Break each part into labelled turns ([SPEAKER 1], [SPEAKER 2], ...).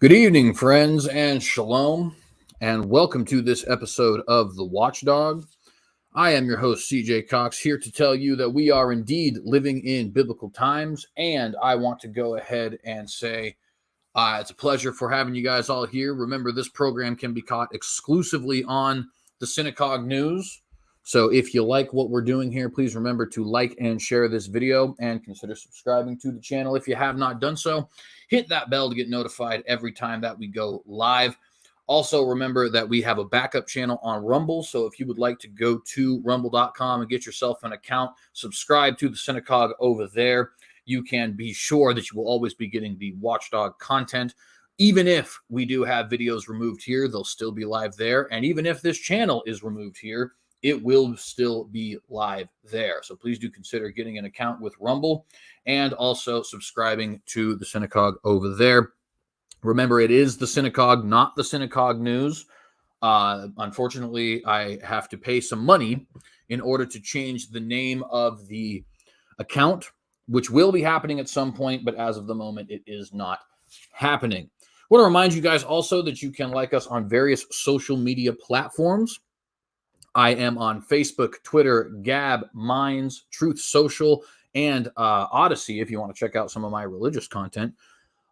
[SPEAKER 1] Good evening, friends, and shalom, and welcome to this episode of The Watchdog. I am your host, CJ Cox, here to tell you that we are indeed living in biblical times, and I want to go ahead and say it's a pleasure for having you guys all here. Remember, this program can be caught exclusively on the Synagogue News. So if you like what we're doing here, please remember to like and share this video and consider subscribing to the channel if you have not done so. Hit that bell to get notified every time that we go live. Also, remember that we have a backup channel on Rumble. So if you would like to go to rumble.com and get yourself an account, subscribe to the Synagogue over there. You can be sure that you will always be getting the Watchdog content. Even if we do have videos removed here, they'll still be live there. And even if this channel is removed here, it will still be live there. So please do consider getting an account with Rumble and also subscribing to the Synagogue over there. Remember, it is the Synagogue, not the Synagogue News. Unfortunately, I have to pay some money in order to change the name of the account, which will be happening at some point, but as of the moment, it is not happening. I want to remind you guys also that you can like us on various social media platforms. I am on Facebook, Twitter, Gab, Minds, Truth Social, and Odyssey if you want to check out some of my religious content.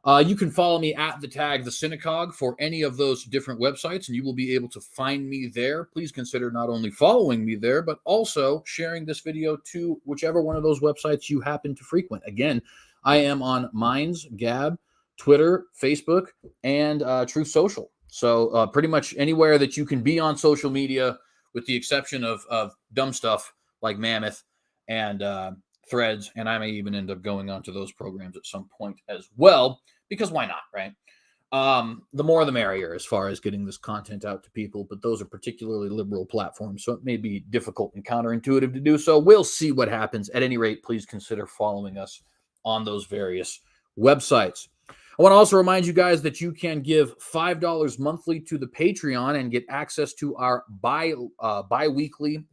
[SPEAKER 1] You can follow me at the tag The Synagogue for any of those different websites, and you will be able to find me there. Please consider not only following me there, but also sharing this video to whichever one of those websites you happen to frequent. Again, I am on Minds, Gab, Twitter, Facebook, and Truth Social. So pretty much anywhere that you can be on social media, with the exception of dumb stuff like Mammoth and Threads, and I may even end up going onto those programs at some point as well, because why not, right? The more the merrier as far as getting this content out to people, but those are particularly liberal platforms, so it may be difficult and counterintuitive to do so. We'll see what happens. At any rate, please consider following us on those various websites. I want to also remind you guys that you can give $5 monthly to the Patreon and get access to our bi-weekly,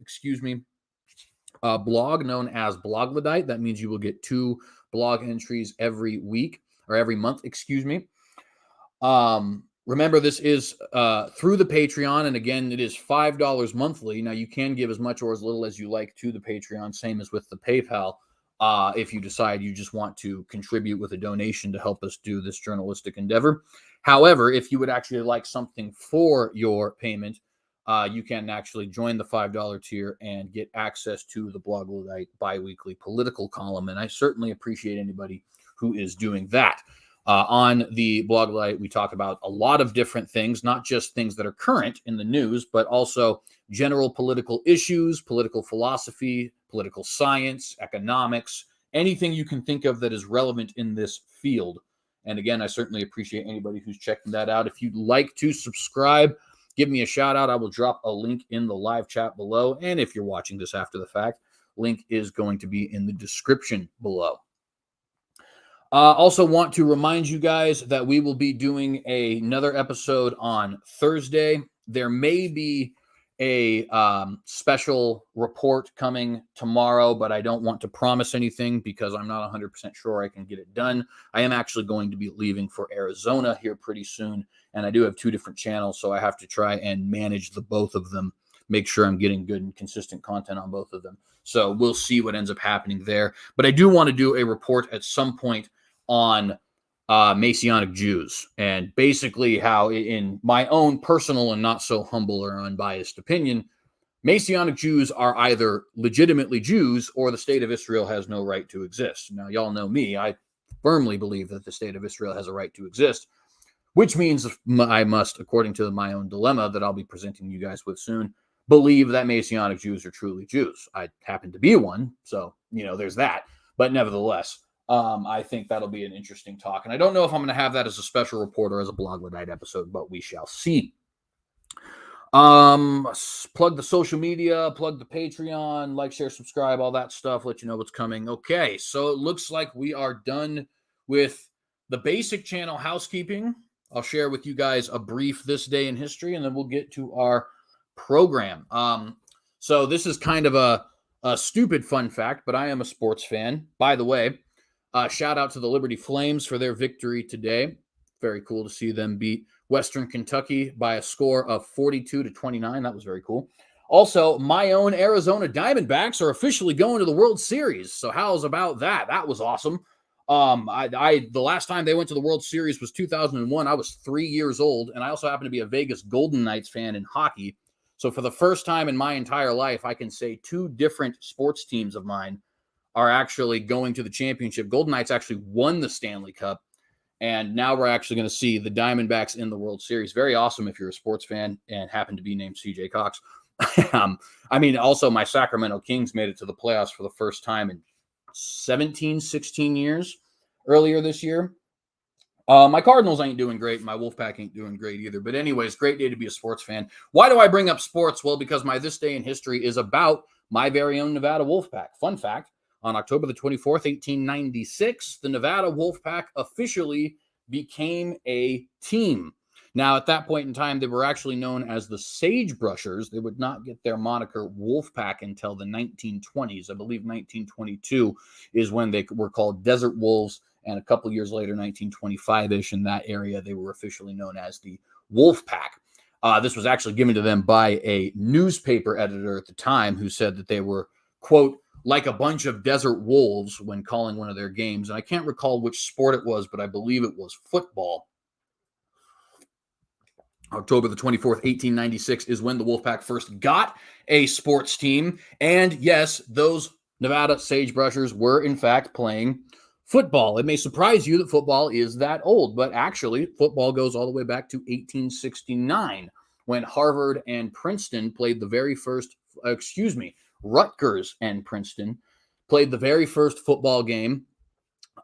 [SPEAKER 1] blog known as WWIII. That means you will get 2 blog entries every week or every month, Remember, this is through the Patreon, and again, it is $5 monthly. Now, you can give as much or as little as you like to the Patreon, same as with the PayPal. If you decide you just want to contribute with a donation to help us do this journalistic endeavor. However, if you would actually like something for your payment, you can actually join the $5 tier and get access to the WWIII bi-weekly political column. And I certainly appreciate anybody who is doing that. On the WWIII, we talk about a lot of different things, not just things that are current in the news, but also general political issues, political philosophy, political science, economics, anything you can think of that is relevant in this field. And again, I certainly appreciate anybody who's checking that out. If you'd like to subscribe, give me a shout out. I will drop a link in the live chat below. And if you're watching this after the fact, link is going to be in the description below. Also want to remind you guys that we will be doing another episode on Thursday. There may be a special report coming tomorrow, but I don't want to promise anything because I'm not 100% sure I can get it done. I am actually going to be leaving for Arizona here pretty soon, and I do have 2 different channels, so I have to try and manage the both of them, make sure I'm getting good and consistent content on both of them. So we'll see what ends up happening there. But I do want to do a report at some point on Messianic Jews, and basically how, in my own personal and not so humble or unbiased opinion, Messianic Jews are either legitimately Jews or the state of Israel has no right to exist. Now, y'all know me. I firmly believe that the state of Israel has a right to exist, which means I must, according to my own dilemma that I'll be presenting you guys with soon, believe that Messianic Jews are truly Jews. I happen to be one, so, there's that. But nevertheless, I think that'll be an interesting talk. And I don't know if I'm going to have that as a special report or as a WWIII episode, but we shall see. Plug the social media, plug the Patreon, like, share, subscribe, all that stuff, let you know what's coming. Okay, so it looks like we are done with the basic channel housekeeping. I'll share with you guys a brief this day in history, and then we'll get to our program. So this is kind of a stupid fun fact, but I am a sports fan. By the way, shout out to the Liberty Flames for their victory today. Very cool to see them beat Western Kentucky by a score of 42-29. That was very cool. Also, my own Arizona Diamondbacks are officially going to the World Series. So how's about that? That was awesome. The last time they went to the World Series was 2001. I was 3 years old, and I also happen to be a Vegas Golden Knights fan in hockey. So for the first time in my entire life, I can say two different sports teams of mine are actually going to the championship. Golden Knights actually won the Stanley Cup, and now we're actually going to see the Diamondbacks in the World Series. Very awesome if you're a sports fan and happen to be named CJ Cox. Also my Sacramento Kings made it to the playoffs for the first time in 16 years earlier this year. My Cardinals ain't doing great. My Wolfpack ain't doing great either. But anyways, great day to be a sports fan. Why do I bring up sports? Well, because my This Day in History is about my very own Nevada Wolfpack. Fun fact, on October the 24th, 1896, the Nevada Wolfpack officially became a team. Now, at that point in time, they were actually known as the Sagebrushers. They would not get their moniker Wolfpack until the 1920s. I believe 1922 is when they were called Desert Wolves, and a couple years later, 1925-ish, in that area, they were officially known as the Wolfpack. This was actually given to them by a newspaper editor at the time who said that they were, quote, like a bunch of desert wolves when calling one of their games. And I can't recall which sport it was, but I believe it was football. October the 24th, 1896 is when the Wolfpack first got a sports team. And yes, those Nevada Sagebrushers were in fact playing football. It may surprise you that football is that old, but actually football goes all the way back to 1869 when Harvard and Princeton played the very first, Rutgers and Princeton played the very first football game.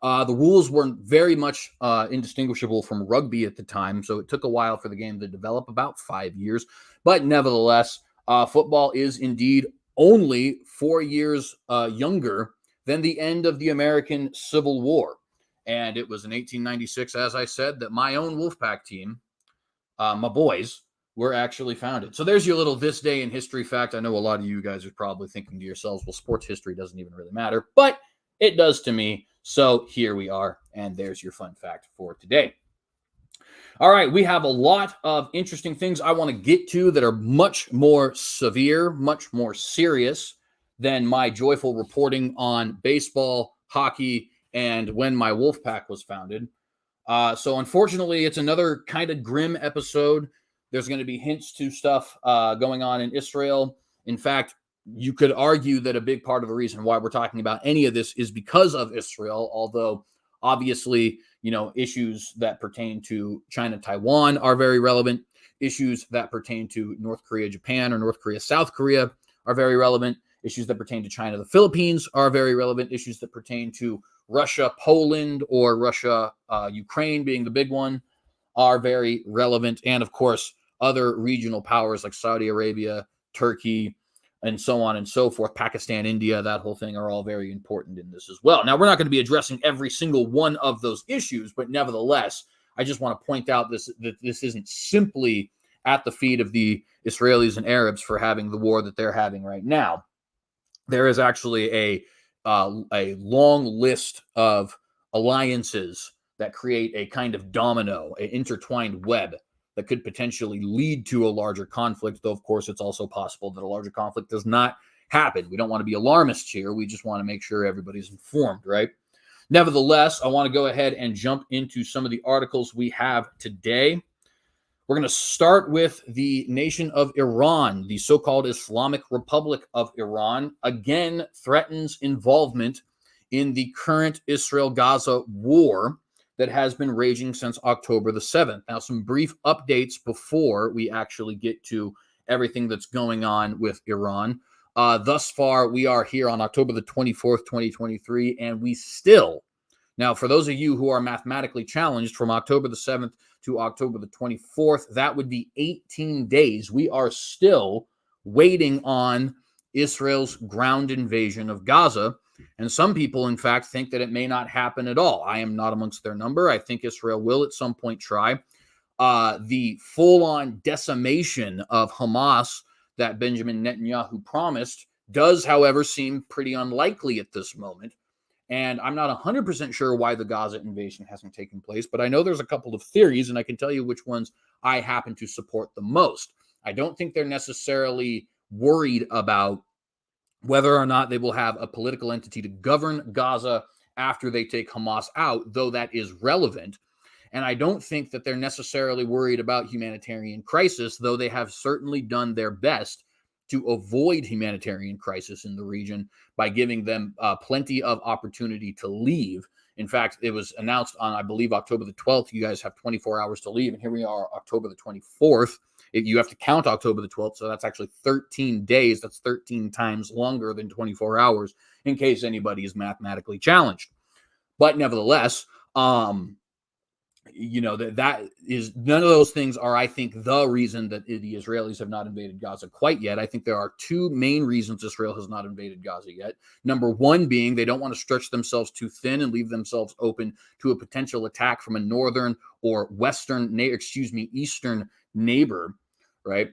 [SPEAKER 1] The rules weren't very much indistinguishable from rugby at the time, so it took a while for the game to develop, about 5 years. But nevertheless, football is indeed only 4 years younger than the end of the American Civil War. And it was in 1896, as I said, that my own Wolfpack team, my boys, were actually founded. So there's your little This Day in History fact. I know a lot of you guys are probably thinking to yourselves, well, sports history doesn't even really matter, but it does to me. So here we are, and there's your fun fact for today. All right, we have a lot of interesting things I want to get to that are much more severe, much more serious than my joyful reporting on baseball, hockey, and when my Wolfpack was founded. So unfortunately, it's another kind of grim episode. There's going to be hints to stuff going on in Israel. In fact, you could argue that a big part of the reason why we're talking about any of this is because of Israel, although obviously, issues that pertain to China, Taiwan are very relevant. Issues that pertain to North Korea, Japan, or North Korea, South Korea are very relevant. Issues that pertain to China, the Philippines are very relevant. Issues that pertain to Russia, Poland, or Russia, Ukraine being the big one are very relevant. And of course, other regional powers like Saudi Arabia, Turkey, and so on and so forth, Pakistan, India, that whole thing are all very important in this as well. Now, we're not going to be addressing every single one of those issues, but nevertheless, I just want to point out that this isn't simply at the feet of the Israelis and Arabs for having the war that they're having right now. There is actually a long list of alliances that create a kind of domino, an intertwined web that could potentially lead to a larger conflict, though, of course, it's also possible that a larger conflict does not happen. We don't want to be alarmists here. We just want to make sure everybody's informed, right? Nevertheless, I want to go ahead and jump into some of the articles we have today. We're going to start with the nation of Iran. The so-called Islamic Republic of Iran again threatens involvement in the current Israel-Gaza war that has been raging since October the 7th. Now, some brief updates before we actually get to everything that's going on with Iran. Thus far, we are here on October the 24th, 2023, and we still, now, for those of you who are mathematically challenged, from October the 7th to October the 24th, that would be 18 days. We are still waiting on Israel's ground invasion of Gaza. And some people, in fact, think that it may not happen at all. I am not amongst their number. I think Israel will at some point try. The full-on decimation of Hamas that Benjamin Netanyahu promised does, however, seem pretty unlikely at this moment. And I'm not 100% sure why the Gaza invasion hasn't taken place, but I know there's a couple of theories, and I can tell you which ones I happen to support the most. I don't think they're necessarily worried about whether or not they will have a political entity to govern Gaza after they take Hamas out, though that is relevant. And I don't think that they're necessarily worried about humanitarian crisis, though they have certainly done their best to avoid humanitarian crisis in the region by giving them plenty of opportunity to leave. In fact, it was announced on, I believe, October the 12th. You guys have 24 hours to leave. And here we are, October the 24th. You have to count October the 12th. So that's actually 13 days. That's 13 times longer than 24 hours in case anybody is mathematically challenged. But nevertheless, that is, none of those things are, I think, the reason that the Israelis have not invaded Gaza quite yet. I think there are two main reasons Israel has not invaded Gaza yet. Number one being they don't want to stretch themselves too thin and leave themselves open to a potential attack from a northern or eastern neighbor, right?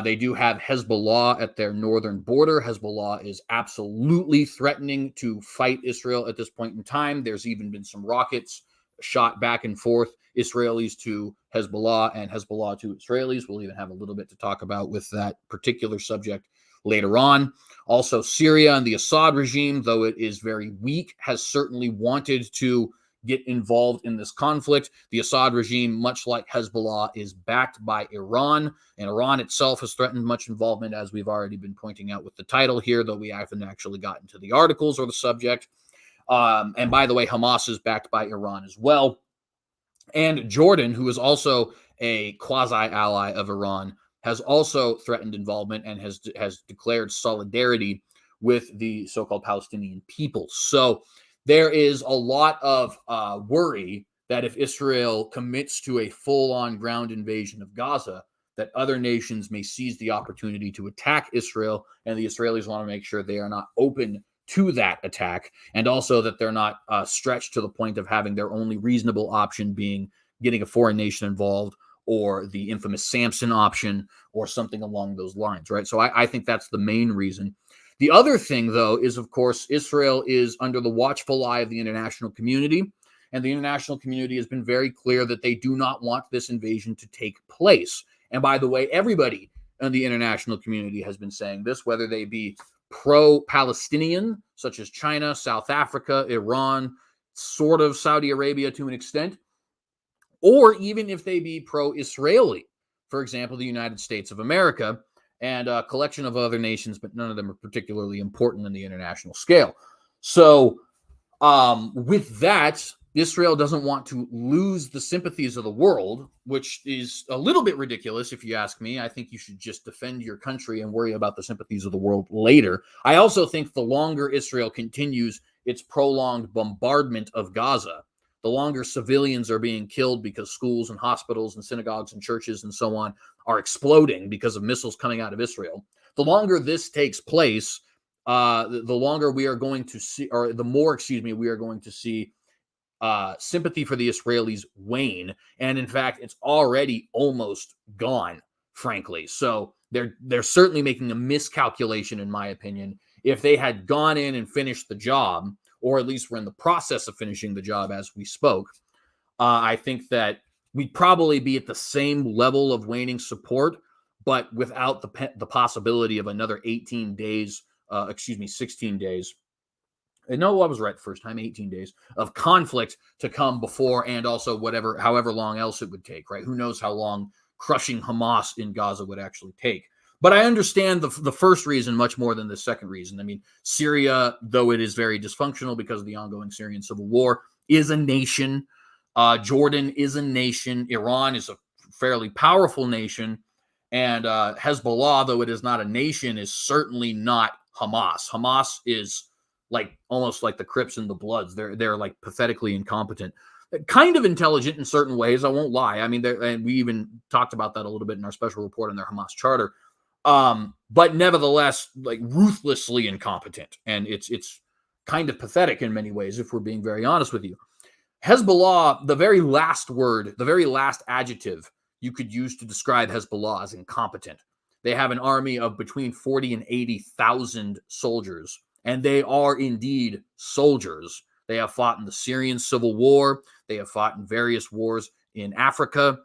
[SPEAKER 1] They do have Hezbollah at their northern border. Hezbollah is absolutely threatening to fight Israel at this point in time. There's even been some rockets shot back and forth, Israelis to Hezbollah and Hezbollah to Israelis. We'll even have a little bit to talk about with that particular subject later on. Also, Syria and the Assad regime, though it is very weak, has certainly wanted to get involved in this conflict. The Assad regime, much like Hezbollah, is backed by Iran, and Iran itself has threatened much involvement, as we've already been pointing out with the title here, though we haven't actually gotten to the articles or the subject. And by the way, Hamas is backed by Iran as well. And Jordan, who is also a quasi-ally of Iran, has also threatened involvement and has declared solidarity with the so-called Palestinian people. So there is a lot of worry that if Israel commits to a full-on ground invasion of Gaza, that other nations may seize the opportunity to attack Israel, and the Israelis want to make sure they are not open to that attack, and also that they're not stretched to the point of having their only reasonable option being getting a foreign nation involved, or the infamous Samson option, or something along those lines, right? So I think that's the main reason. The other thing, though, is, of course, Israel is under the watchful eye of the international community, and the international community has been very clear that they do not want this invasion to take place. And by the way, everybody in the international community has been saying this, whether they be pro-Palestinian, such as China, South Africa, Iran, sort of Saudi Arabia to an extent, or even if they be pro-Israeli, for example, the United States of America, and a collection of other nations, but none of them are particularly important in the international scale. So with that, Israel doesn't want to lose the sympathies of the world, which is a little bit ridiculous, if you ask me. I think you should just defend your country and worry about the sympathies of the world later. I also think the longer Israel continues its prolonged bombardment of Gaza, the longer civilians are being killed because schools and hospitals and synagogues and churches and so on are exploding because of missiles coming out of Israel, the longer this takes place, the longer we are going to see, or the more, we are going to see sympathy for the Israelis wane. And in fact, it's already almost gone, frankly. So they're certainly making a miscalculation, in my opinion. If they had gone in and finished the job, or at least were in the process of finishing the job as we spoke, I think that we'd probably be at the same level of waning support, but without the possibility of another 16 days. No, I was right the first time, 18 days of conflict to come before, and also however long else it would take, right? Who knows how long crushing Hamas in Gaza would actually take. But I understand the first reason much more than the second reason. I mean, Syria, though it is very dysfunctional because of the ongoing Syrian civil war, is a nation. Jordan is a nation. Iran is a fairly powerful nation. And Hezbollah, though it is not a nation, is certainly not Hamas. Hamas is almost like the Crips and the Bloods. They're like pathetically incompetent, kind of intelligent in certain ways. I won't lie. I mean, and we even talked about that a little bit in our special report on their Hamas charter. But nevertheless, ruthlessly incompetent, and it's kind of pathetic in many ways, if we're being very honest with you. Hezbollah, the very last word, the very last adjective you could use to describe Hezbollah is incompetent. They have an army of between 40 and 80,000 soldiers. And they are indeed soldiers. They have fought in the Syrian civil war. They have fought in various wars in Africa.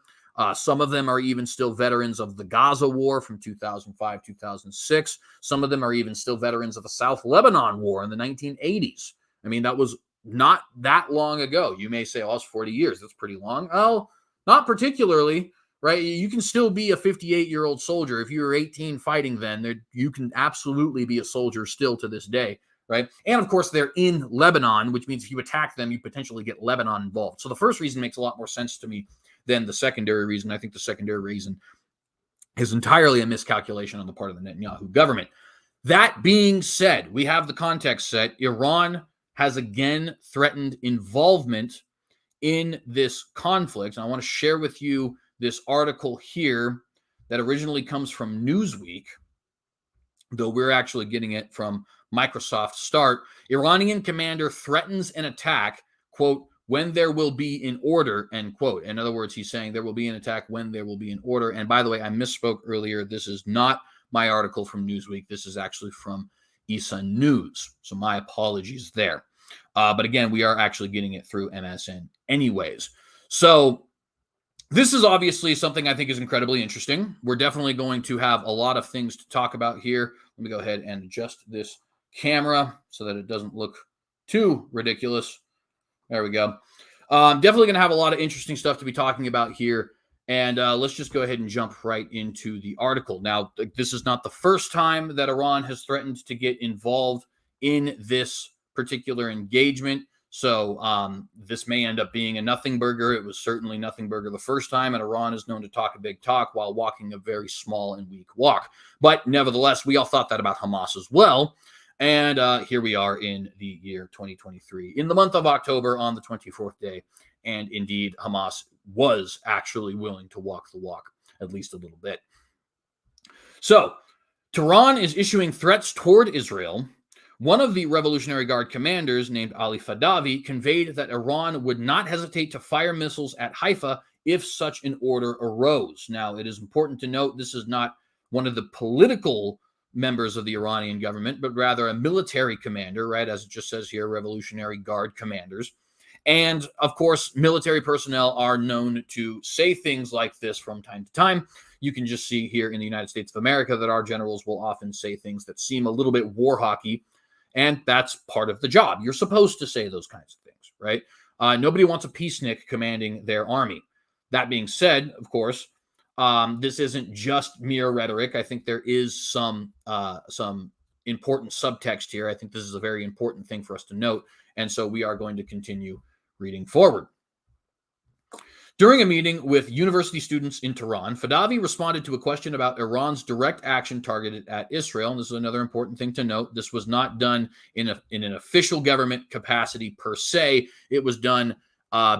[SPEAKER 1] Some of them are even still veterans of the Gaza war from 2005, 2006. Some of them are even still veterans of the South Lebanon war in the 1980s. I mean, that was not that long ago. You may say, oh, it's 40 years. That's pretty long. Oh, not particularly, right? You can still be a 58-year-old soldier. If you were 18 fighting then, you can absolutely be a soldier still to this day, right? And of course, they're in Lebanon, which means if you attack them, you potentially get Lebanon involved. So the first reason makes a lot more sense to me than the secondary reason. I think the secondary reason is entirely a miscalculation on the part of the Netanyahu government. That being said, we have the context set. Iran has again threatened involvement in this conflict. And I want to share with you this article here that originally comes from Newsweek, though we're actually getting it from Microsoft Start. Iranian commander threatens an attack, quote, when there will be an order, end quote. In other words, he's saying there will be an attack when there will be an order. And by the way, I misspoke earlier. This is not my article from Newsweek. This is actually from ISA News. So my apologies there. But again, we are actually getting it through MSN anyways. So this is obviously something I think is incredibly interesting. We're definitely going to have a lot of things to talk about here. Let me go ahead and adjust this camera so that it doesn't look too ridiculous. There we go. Definitely going to have a lot of interesting stuff to be talking about here. And let's just go ahead and jump right into the article. Now, this is not the first time that Iran has threatened to get involved in this particular engagement. So this may end up being a nothing burger. It was certainly nothing burger the first time, and Iran is known to talk a big talk while walking a very small and weak walk. But nevertheless, we all thought that about Hamas as well. And here we are in the year 2023, in the month of October on the 24th day. And indeed, Hamas was actually willing to walk the walk, at least a little bit. So Tehran is issuing threats toward Israel. One of the Revolutionary Guard commanders, named Ali Fadavi, conveyed that Iran would not hesitate to fire missiles at Haifa if such an order arose. Now, it is important to note this is not one of the political members of the Iranian government, but rather a military commander, right? As it just says here, Revolutionary Guard commanders. And of course, military personnel are known to say things like this from time to time. You can just see here in the United States of America that our generals will often say things that seem a little bit war hockey. And that's part of the job. You're supposed to say those kinds of things, right? Nobody wants a peacenik commanding their army. That being said, of course, this isn't just mere rhetoric. I think there is some important subtext here. I think this is a very important thing for us to note. And so we are going to continue reading forward. During a meeting with university students in Tehran, Fadavi responded to a question about Iran's direct action targeted at Israel. And this is another important thing to note. This was not done in an official government capacity per se. It was done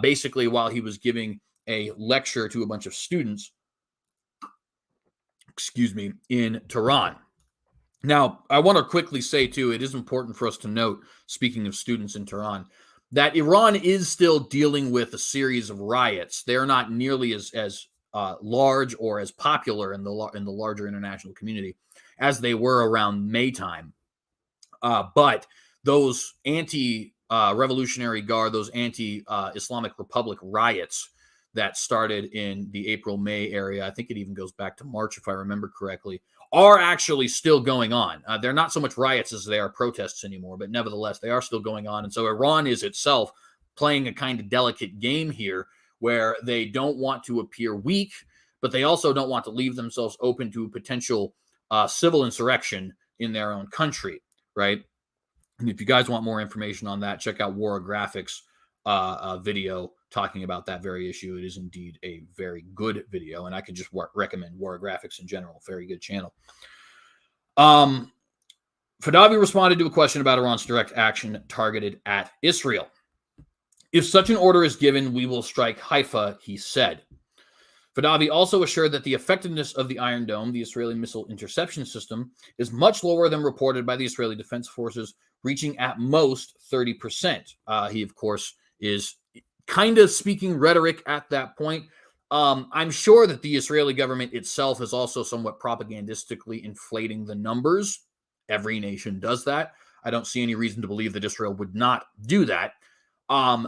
[SPEAKER 1] basically while he was giving a lecture to a bunch of students, in Tehran. Now, I want to quickly say, too, it is important for us to note, speaking of students in Tehran, that Iran is still dealing with a series of riots. They're not nearly as large or as popular in the larger international community as they were around May time. But those anti-Revolutionary Guard, those anti-Islamic Republic riots that started in the April-May area, I think it even goes back to March, if I remember correctly, are actually still going on. They're not so much riots as they are protests anymore, but nevertheless, they are still going on. And so Iran is itself playing a kind of delicate game here where they don't want to appear weak, but they also don't want to leave themselves open to potential civil insurrection in their own country, right? And if you guys want more information on that, check out WATCHDOG's video talking about that very issue. It is indeed a very good video, and I could just recommend WATCHDOG in general. Very good channel. Fadavi responded to a question about Iran's direct action targeted at Israel. If such an order is given, we will strike Haifa, he said. Fadavi also assured that the effectiveness of the Iron Dome, the Israeli missile interception system, is much lower than reported by the Israeli Defense Forces, reaching at most 30%. He, of course, is kind of speaking rhetoric at that point. I'm sure that the Israeli government itself is also somewhat propagandistically inflating the numbers. Every nation does that. I don't see any reason to believe that Israel would not do that.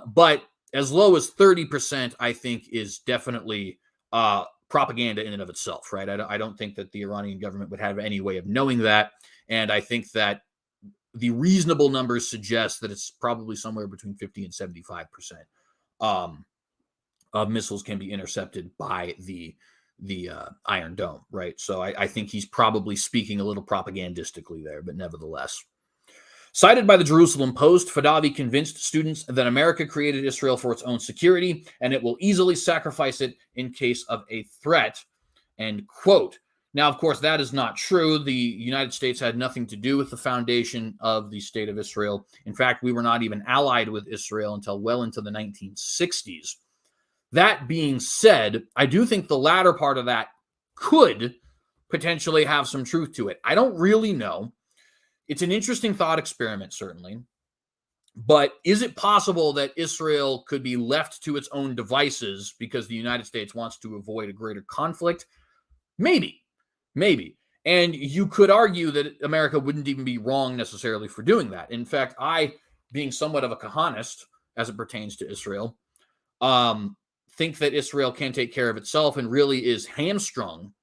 [SPEAKER 1] But as low as 30%, I think, is definitely propaganda in and of itself, right? I don't think that the Iranian government would have any way of knowing that. And I think that the reasonable numbers suggest that it's probably somewhere between 50 and 75% of missiles can be intercepted by the Iron Dome, right? So I think he's probably speaking a little propagandistically there, but nevertheless. Cited by the Jerusalem Post, Fadavi convinced students that America created Israel for its own security, and it will easily sacrifice it in case of a threat, end quote. Now, of course, that is not true. The United States had nothing to do with the foundation of the State of Israel. In fact, we were not even allied with Israel until well into the 1960s. That being said, I do think the latter part of that could potentially have some truth to it. I don't really know. It's an interesting thought experiment, certainly. But is it possible that Israel could be left to its own devices because the United States wants to avoid a greater conflict? Maybe. And you could argue that America wouldn't even be wrong necessarily for doing that. In fact, I, being somewhat of a Kahanist as it pertains to Israel, think that Israel can take care of itself and really is hamstrung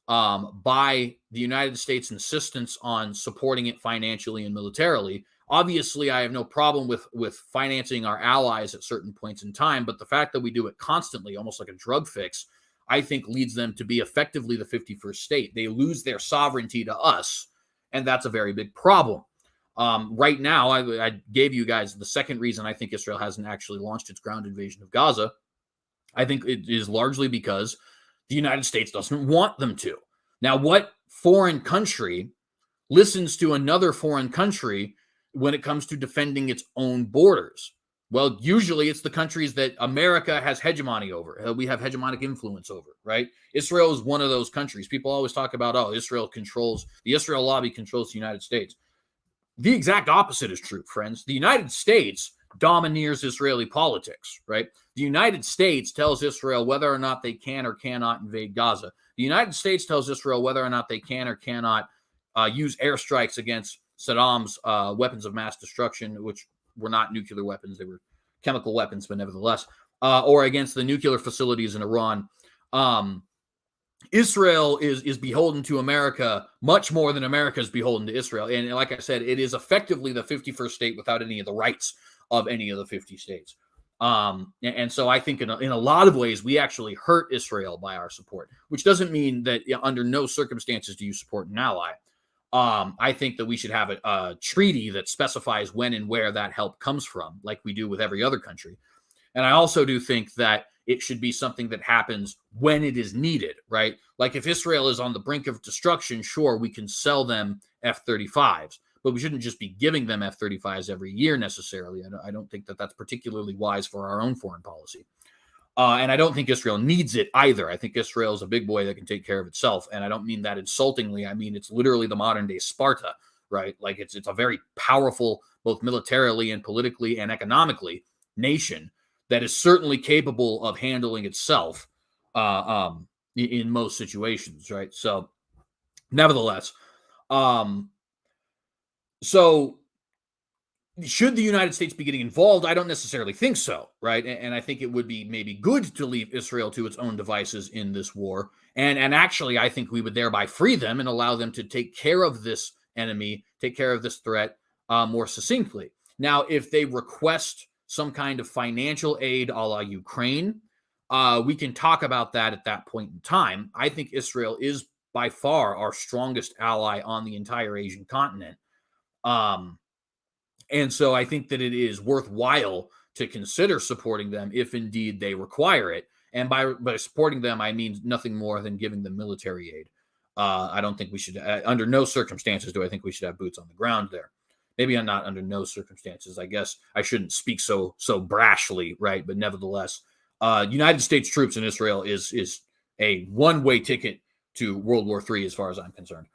[SPEAKER 1] by the United States' insistence on supporting it financially and militarily. Obviously, I have no problem with financing our allies at certain points in time, but the fact that we do it constantly, almost like a drug fix, I think leads them to be effectively the 51st state. They lose their sovereignty to us, and that's a very big problem. Right now, I gave you guys the second reason I think Israel hasn't actually launched its ground invasion of Gaza. I think it is largely because the United States doesn't want them to. Now, what foreign country listens to another foreign country when it comes to defending its own borders? Well, usually it's the countries that America has hegemony over. We have hegemonic influence over, right? Israel is one of those countries. People always talk about, the Israel lobby controls the United States. The exact opposite is true, friends. The United States domineers Israeli politics, right? The United States tells Israel whether or not they can or cannot invade Gaza. The United States tells Israel whether or not they can or cannot use airstrikes against Saddam's weapons of mass destruction, which were not nuclear weapons. They were chemical weapons, but nevertheless, or against the nuclear facilities in Iran. Israel is beholden to America much more than America is beholden to Israel. And like I said, it is effectively the 51st state without any of the rights of any of the 50 states. And so I think in a lot of ways, we actually hurt Israel by our support, which doesn't mean that under no circumstances do you support an ally. I think that we should have a treaty that specifies when and where that help comes from, like we do with every other country. And I also do think that it should be something that happens when it is needed, right? Like if Israel is on the brink of destruction, sure, we can sell them F-35s, but we shouldn't just be giving them F-35s every year necessarily. I don't think that that's particularly wise for our own foreign policy. And I don't think Israel needs it either. I think Israel is a big boy that can take care of itself. And I don't mean that insultingly. I mean, it's literally the modern day Sparta, right? Like it's a very powerful, both militarily and politically and economically, nation that is certainly capable of handling itself in most situations, right? So nevertheless, so should the United States be getting involved? I don't necessarily think so, right? And I think it would be maybe good to leave Israel to its own devices in this war. And actually, I think we would thereby free them and allow them to take care of this enemy, take care of this threat more succinctly. Now, if they request some kind of financial aid a la Ukraine, we can talk about that at that point in time. I think Israel is by far our strongest ally on the entire Asian continent. And so I think that it is worthwhile to consider supporting them if indeed they require it. And by supporting them, I mean nothing more than giving them military aid. I don't think we should, under no circumstances do I think we should have boots on the ground there. Maybe I'm not under no circumstances. I guess I shouldn't speak so brashly, right? But nevertheless, United States troops in Israel is a one-way ticket to World War III as far as I'm concerned.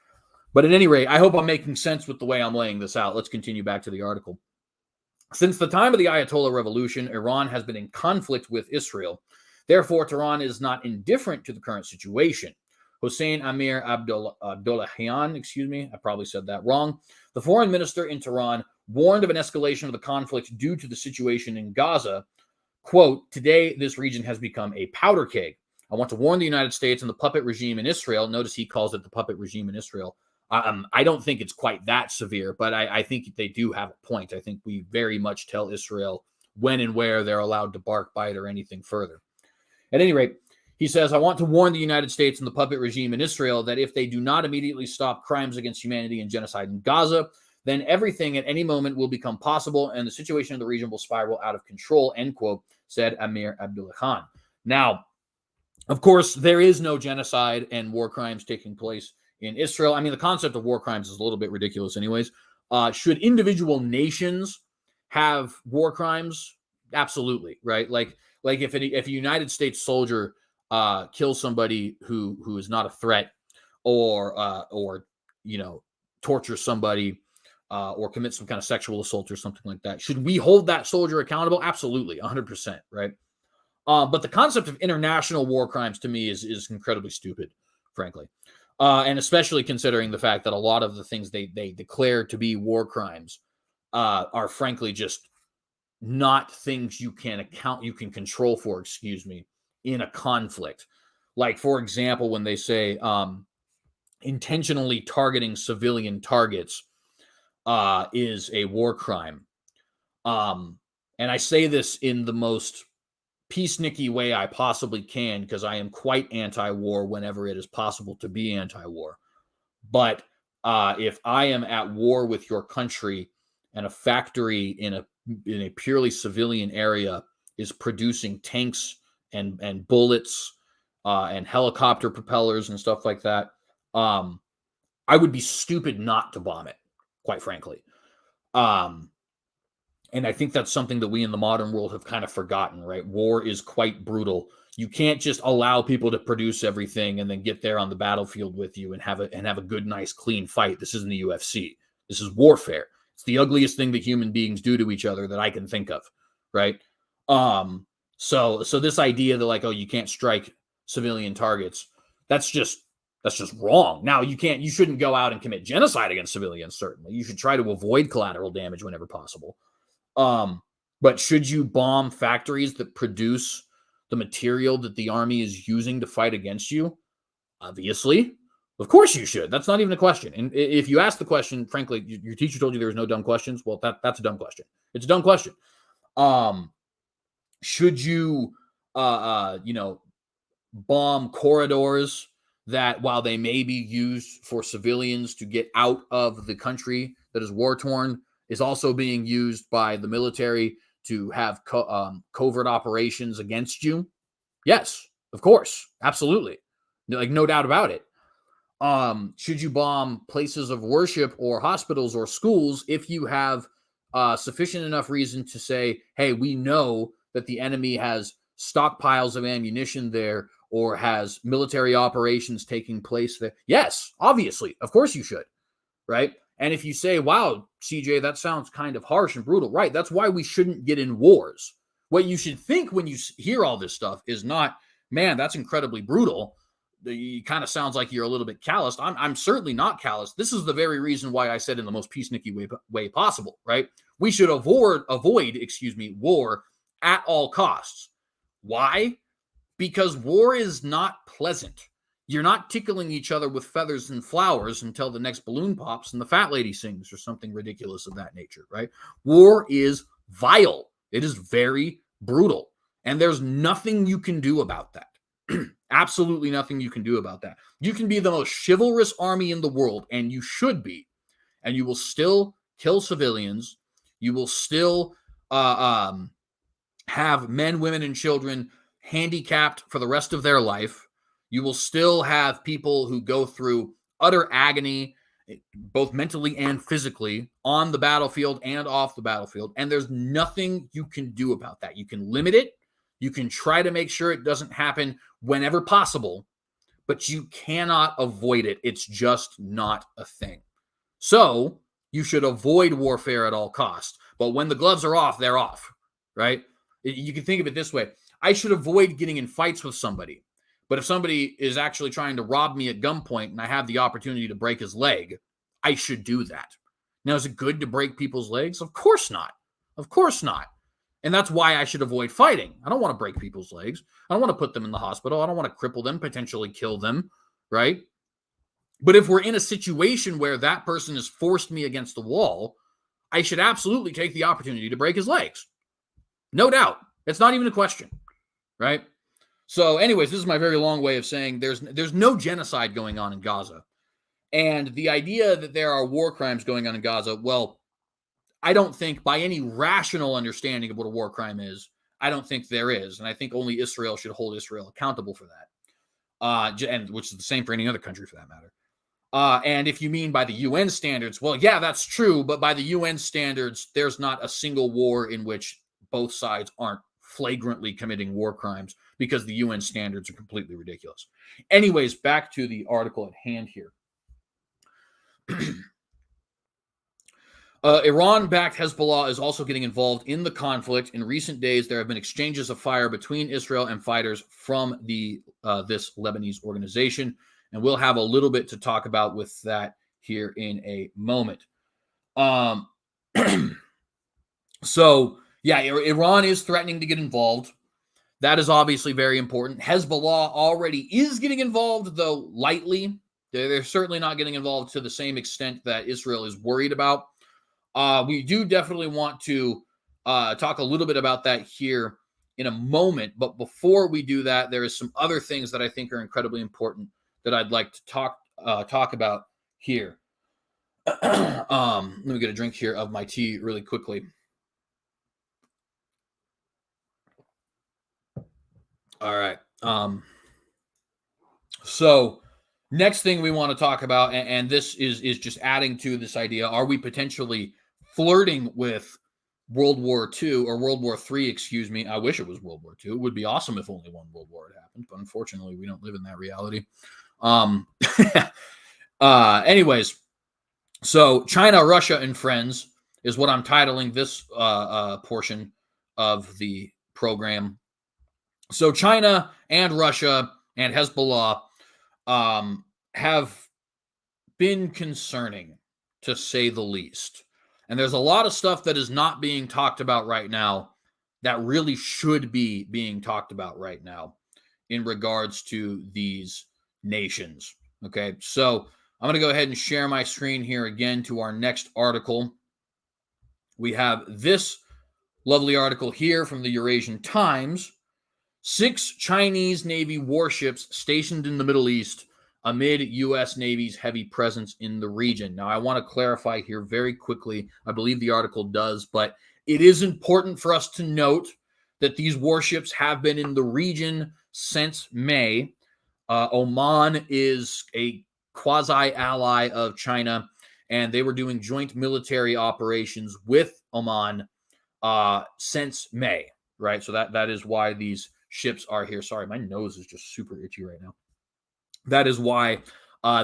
[SPEAKER 1] But at any rate, I hope I'm making sense with the way I'm laying this out. Let's continue back to the article. Since the time of the Ayatollah Revolution, Iran has been in conflict with Israel. Therefore, Tehran is not indifferent to the current situation. Hossein Amir Abdollahian, excuse me, I probably said that wrong, the foreign minister in Tehran, warned of an escalation of the conflict due to the situation in Gaza. Quote, today, this region has become a powder keg. I want to warn the United States and the puppet regime in Israel. Notice he calls it the puppet regime in Israel. I don't think it's quite that severe, but I think they do have a point. I think we very much tell Israel when and where they're allowed to bark, bite, or anything further. At any rate, he says, I want to warn the United States and the puppet regime in Israel that if they do not immediately stop crimes against humanity and genocide in Gaza, then everything at any moment will become possible and the situation in the region will spiral out of control, end quote, said Amir Abdullahian. Now, of course, there is no genocide and war crimes taking place in Israel. I mean, the concept of war crimes is a little bit ridiculous anyways. Should individual nations have war crimes? Absolutely, right? Like if a United States soldier kills somebody who is not a threat, or tortures somebody, or commits some kind of sexual assault or something like that, should we hold that soldier accountable? Absolutely, 100%, right? But the concept of international war crimes to me is incredibly stupid, frankly, and especially considering the fact that a lot of the things they declare to be war crimes are frankly just not things you can control for, in a conflict. Like, for example, when they say intentionally targeting civilian targets is a war crime. And I say this in the most peacenicky way I possibly can, because I am quite anti-war whenever it is possible to be anti-war. But if I am at war with your country and a factory in a purely civilian area is producing tanks and bullets and helicopter propellers and stuff like that, I would be stupid not to bomb it, quite frankly. And I think that's something that we in the modern world have kind of forgotten, right? War is quite brutal. You can't just allow people to produce everything and then get there on the battlefield with you and have a good, nice, clean fight. This isn't the UFC. This is warfare. It's the ugliest thing that human beings do to each other that I can think of, right? So this idea that like, oh, you can't strike civilian targets, that's just wrong. Now, you shouldn't go out and commit genocide against civilians, certainly. You should try to avoid collateral damage whenever possible. But should you bomb factories that produce the material that the army is using to fight against you? Obviously. Of course you should. That's not even a question. And if you ask the question, frankly, your teacher told you there was no dumb questions. Well, that's a dumb question. It's a dumb question. Should you, bomb corridors that, while they may be used for civilians to get out of the country that is war-torn, is also being used by the military to have covert operations against you? Yes, of course. Absolutely. Like, no doubt about it. Should you bomb places of worship or hospitals or schools if you have sufficient enough reason to say, hey, we know that the enemy has stockpiles of ammunition there or has military operations taking place there? Yes, obviously. Of course you should, right? And if you say, wow, CJ, that sounds kind of harsh and brutal, right? That's why we shouldn't get in wars. What you should think when you hear all this stuff is not, man, that's incredibly brutal. It kind of sounds like you're a little bit calloused. I'm certainly not calloused. This is the very reason why I said in the most peacenicky way possible, right? We should avoid war at all costs. Why? Because war is not pleasant. You're not tickling each other with feathers and flowers until the next balloon pops and the fat lady sings or something ridiculous of that nature, right? War is vile. It is very brutal. And there's nothing you can do about that. Absolutely nothing you can do about that. You can be the most chivalrous army in the world, and you should be, and you will still kill civilians. You will still have men, women, and children handicapped for the rest of their life. You will still have people who go through utter agony, both mentally and physically, on the battlefield and off the battlefield. And there's nothing you can do about that. You can limit it. You can try to make sure it doesn't happen whenever possible, but you cannot avoid it. It's just not a thing. So you should avoid warfare at all costs. But when the gloves are off, they're off, right? You can think of it this way. I should avoid getting in fights with somebody. But if somebody is actually trying to rob me at gunpoint and I have the opportunity to break his leg, I should do that. Now, is it good to break people's legs? Of course not. Of course not. And that's why I should avoid fighting. I don't want to break people's legs. I don't want to put them in the hospital. I don't want to cripple them, potentially kill them, right? But if we're in a situation where that person has forced me against the wall, I should absolutely take the opportunity to break his legs. No doubt. It's not even a question, right? So anyways, this is my very long way of saying there's no genocide going on in Gaza. And the idea that there are war crimes going on in Gaza, well, I don't think by any rational understanding of what a war crime is, I don't think there is. And I think only Israel should hold Israel accountable for that, and which is the same for any other country for that matter. And if you mean by the UN standards, well, yeah, that's true. But by the UN standards, there's not a single war in which both sides aren't flagrantly committing war crimes because the UN standards are completely ridiculous. Anyways, back to the article at hand here. Iran-backed Hezbollah is also getting involved in the conflict. In recent days, there have been exchanges of fire between Israel and fighters from this Lebanese organization. And we'll have a little bit to talk about with that here in a moment. So, yeah, Iran is threatening to get involved. That is obviously very important. Hezbollah already is getting involved, though lightly. They're certainly not getting involved to the same extent that Israel is worried about. We do definitely want to talk a little bit about that here in a moment. But before we do that, there is some other things that I think are incredibly important that I'd like to talk about here. Let me get a drink here of my tea really quickly. All right. So next thing we want to talk about, and this is just adding to this idea, are we potentially flirting with World War II or World War III, excuse me. I wish it was World War II. It would be awesome if only one World War had happened, but unfortunately we don't live in that reality. Anyways, so China, Russia, and friends is what I'm titling this portion of the program. So China and Russia and Hezbollah have been concerning, to say the least. And there's a lot of stuff that is not being talked about right now that really should be being talked about right now in regards to these nations. Okay, so I'm going to go ahead and share my screen here again to our next article. We have this lovely article here from the Eurasian Times. 6 Chinese Navy warships stationed in the Middle East amid U.S. Navy's heavy presence in the region. Now, I want to clarify here very quickly. I believe the article does, but it is important for us to note that these warships have been in the region since May. Oman is a quasi-ally of China, and they were doing joint military operations with Oman since May, right? So that is why these ships are here. Sorry, my nose is just super itchy right now. That is why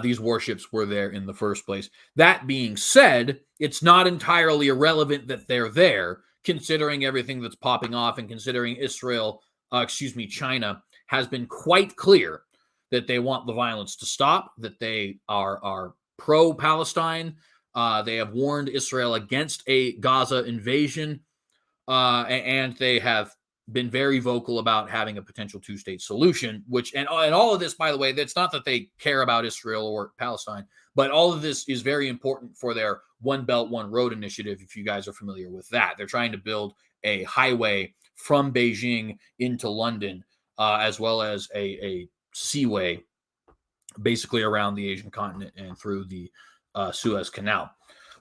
[SPEAKER 1] these warships were there in the first place. That being said, it's not entirely irrelevant that they're there, considering everything that's popping off and considering China has been quite clear that they want the violence to stop, that they are pro-Palestine. They have warned Israel against a Gaza invasion, and they have been very vocal about having a potential two-state solution, and all of this, by the way, that's not that they care about Israel or Palestine, but all of this is very important for their One Belt, One Road initiative, if you guys are familiar with that. They're trying to build a highway from Beijing into London, as well as a seaway basically around the Asian continent and through the Suez Canal.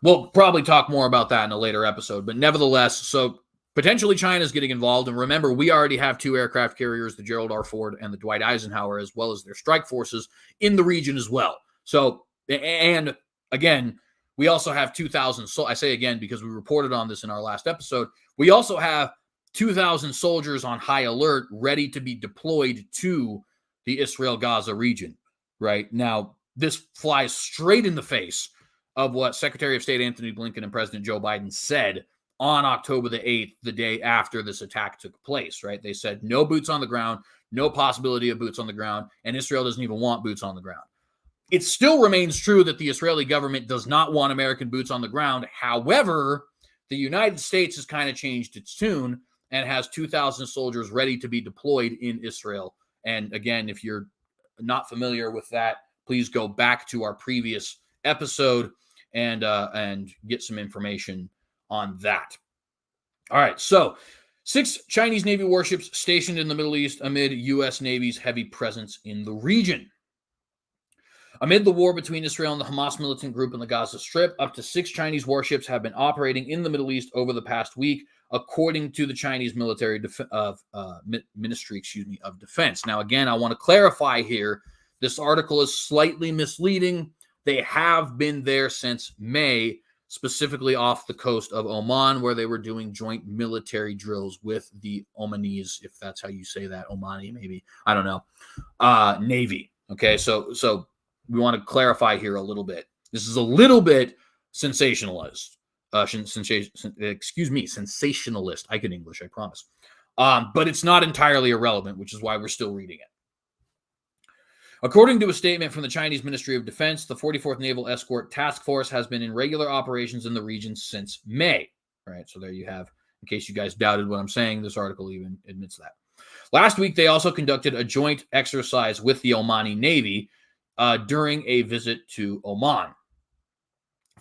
[SPEAKER 1] We'll probably talk more about that in a later episode, but nevertheless, so potentially China's getting involved. And remember, we already have 2 aircraft carriers, the Gerald R. Ford and the Dwight Eisenhower, as well as their strike forces in the region as well. So, and again, we also have 2,000. So I say again, because we reported on this in our last episode, we also have 2,000 soldiers on high alert, ready to be deployed to the Israel-Gaza region. Right now, this flies straight in the face of what Secretary of State Anthony Blinken and President Joe Biden said on October the 8th, the day after this attack took place, right? They said no boots on the ground, no possibility of boots on the ground, and Israel doesn't even want boots on the ground. It still remains true that the Israeli government does not want American boots on the ground. However, the United States has kind of changed its tune and has 2,000 soldiers ready to be deployed in Israel. And again, if you're not familiar with that, please go back to our previous episode and get some information on that. All right, so 6 Chinese Navy warships stationed in the Middle East amid U.S. Navy's heavy presence in the region. Amid the war between Israel and the Hamas militant group in the Gaza Strip, up to 6 Chinese warships have been operating in the Middle East over the past week, according to the Chinese military Ministry of Defense. Now, again, I want to clarify here, this article is slightly misleading. They have been there since May, specifically off the coast of Oman, where they were doing joint military drills with the Omanis, if that's how you say that, Omani maybe, I don't know, Navy. Okay, so we want to clarify here a little bit. This is a little bit sensationalist. Sensationalist. I can English, I promise. But it's not entirely irrelevant, which is why we're still reading it. According to a statement from the Chinese Ministry of Defense, the 44th Naval Escort Task Force has been in regular operations in the region since May. All right, so there you have, in case you guys doubted what I'm saying, this article even admits that. Last week, they also conducted a joint exercise with the Omani Navy during a visit to Oman.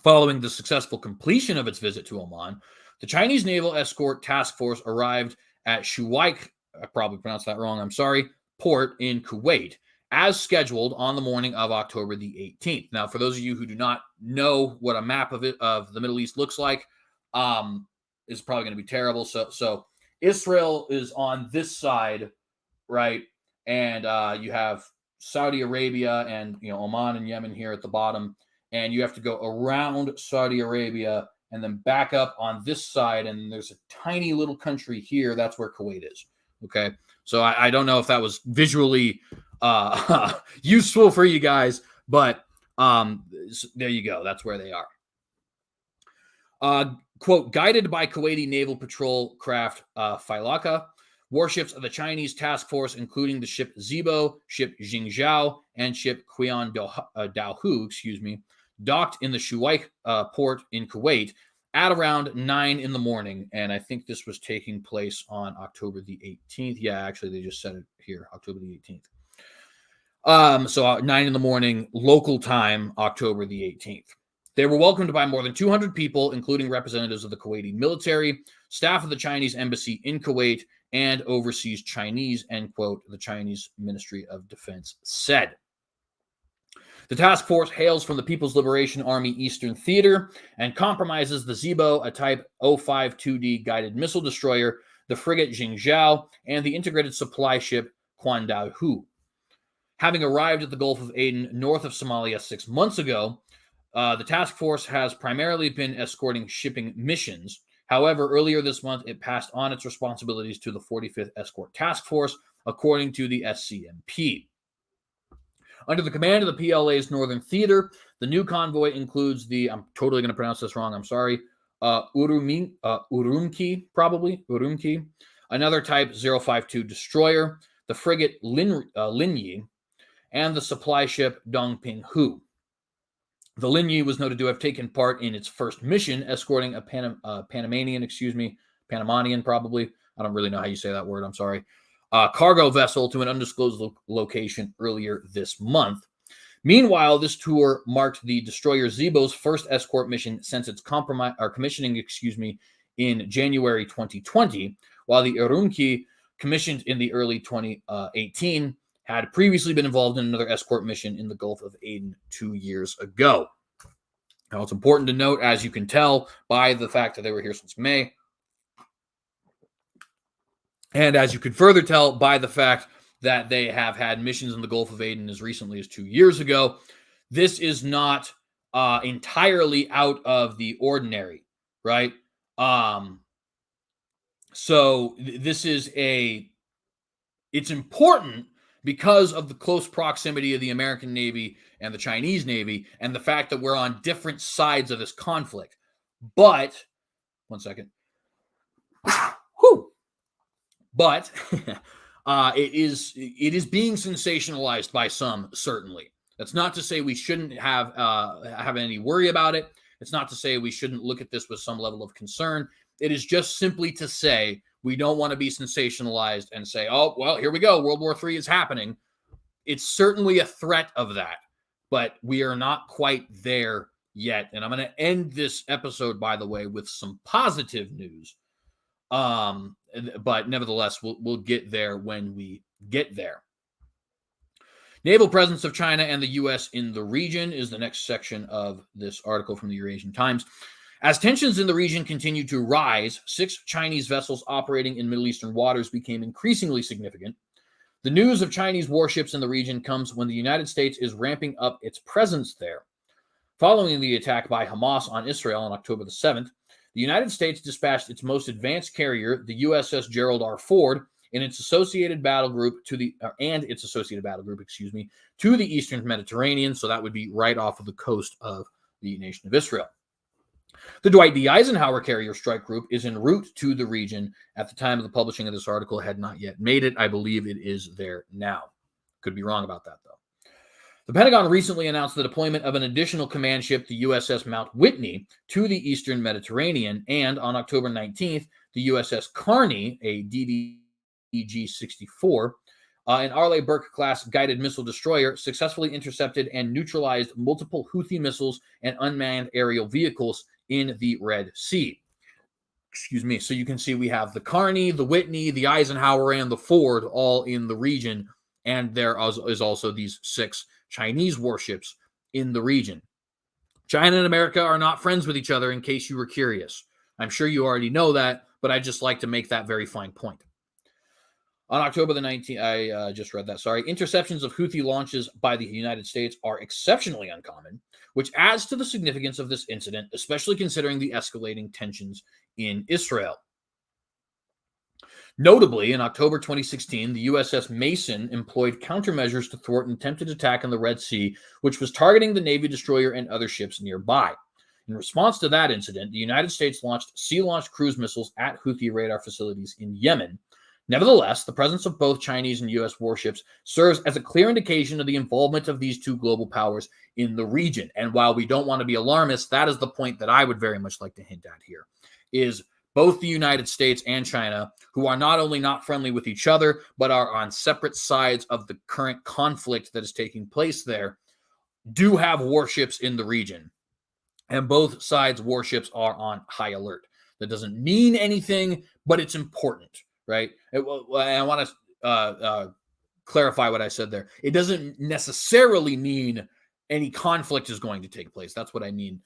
[SPEAKER 1] Following the successful completion of its visit to Oman, the Chinese Naval Escort Task Force arrived at WWIII, I probably pronounced that wrong, I'm sorry, port in Kuwait, as scheduled on the morning of October the 18th. Now, for those of you who do not know what a map of the Middle East looks like, is probably going to be terrible. So Israel is on this side, right? And you have Saudi Arabia and Oman and Yemen here at the bottom, and you have to go around Saudi Arabia and then back up on this side, and there's a tiny little country here. That's where Kuwait is. Okay, so I don't know if that was visually useful for you guys, but there you go. That's where they are. Quote, guided by Kuwaiti Naval Patrol craft Failaka, warships of the Chinese task force, including the ship Zibo, ship Jingzhou, and ship Qian Daohu, docked in the WWIII port in Kuwait at around 9 in the morning. And I think this was taking place on October the 18th. Yeah, actually, they just said it here, October the 18th. So 9 in the morning, local time, October the 18th. They were welcomed by more than 200 people, including representatives of the Kuwaiti military, staff of the Chinese embassy in Kuwait, and overseas Chinese, end quote, the Chinese Ministry of Defense said. The task force hails from the People's Liberation Army Eastern Theater and compromises the Zibo, a Type 052D guided missile destroyer, the frigate Jingzhou, and the integrated supply ship Qian Daohu. Having arrived at the Gulf of Aden north of Somalia 6 months ago, the task force has primarily been escorting shipping missions. However, earlier this month, it passed on its responsibilities to the 45th Escort Task Force, according to the SCMP. Under the command of the PLA's Northern Theater, the new convoy includes the, I'm totally going to pronounce this wrong, I'm sorry, Urumqi, another Type 052 destroyer, the frigate Linyi, and the supply ship Dongping-hu. The Linyi was noted to have taken part in its first mission, escorting a Panamanian, probably. I don't really know how you say that word, I'm sorry. Cargo vessel to an undisclosed location earlier this month. Meanwhile, this tour marked the destroyer Zibo's first escort mission since its commissioning, in January 2020, while the Urumqi, commissioned in the early 2018, had previously been involved in another escort mission in the Gulf of Aden 2 years ago. Now, it's important to note, as you can tell by the fact that they were here since May, and as you could further tell by the fact that they have had missions in the Gulf of Aden as recently as 2 years ago, this is not entirely out of the ordinary, right? So this is it's important because of the close proximity of the American Navy and the Chinese Navy and the fact that we're on different sides of this conflict. But, one second. Whew. But It is being sensationalized by some, certainly. That's not to say we shouldn't have any worry about it. It's not to say we shouldn't look at this with some level of concern. It is just simply to say we don't want to be sensationalized and say, oh, well, here we go. World War III is happening. It's certainly a threat of that, but we are not quite there yet. And I'm going to end this episode, by the way, with some positive news. But nevertheless, we'll get there when we get there. Naval presence of China and the U.S. in the region is the next section of this article from the Eurasian Times. As tensions in the region continued to rise, 6 Chinese vessels operating in Middle Eastern waters became increasingly significant. The news of Chinese warships in the region comes when the United States is ramping up its presence there. Following the attack by Hamas on Israel on October the 7th, the United States dispatched its most advanced carrier, the USS Gerald R. Ford, and its associated battle group to the Eastern Mediterranean. So that would be right off of the coast of the nation of Israel. The Dwight D. Eisenhower Carrier Strike Group is en route to the region. At the time of the publishing of this article, had not yet made it. I believe it is there now. Could be wrong about that, though. The Pentagon recently announced the deployment of an additional command ship, the USS Mount Whitney, to the Eastern Mediterranean, and on October 19th, the USS Carney, a DDG-64, an Arleigh Burke-class guided missile destroyer, successfully intercepted and neutralized multiple Houthi missiles and unmanned aerial vehicles in the Red Sea. Excuse me. So you can see we have the Carney, the Whitney, the Eisenhower, and the Ford all in the region, and there is also these 6 Chinese warships in the region. China and America are not friends with each other, in case you were curious. I'm sure you already know that, but I just like to make that very fine point. On October the 19th, I just read that, sorry. Interceptions of Houthi launches by the United States are exceptionally uncommon, which adds to the significance of this incident, especially considering the escalating tensions in Israel. Notably, in October 2016, the USS Mason employed countermeasures to thwart an attempted attack in the Red Sea, which was targeting the Navy destroyer and other ships nearby. In response to that incident, the United States launched sea-launched cruise missiles at Houthi radar facilities in Yemen. Nevertheless, the presence of both Chinese and U.S. warships serves as a clear indication of the involvement of these 2 global powers in the region. And while we don't want to be alarmist, that is the point that I would very much like to hint at here, is both the United States and China, who are not only not friendly with each other, but are on separate sides of the current conflict that is taking place there, do have warships in the region. And both sides' warships are on high alert. That doesn't mean anything, but it's important, right? I want to clarify what I said there. It doesn't necessarily mean any conflict is going to take place. That's what I mean.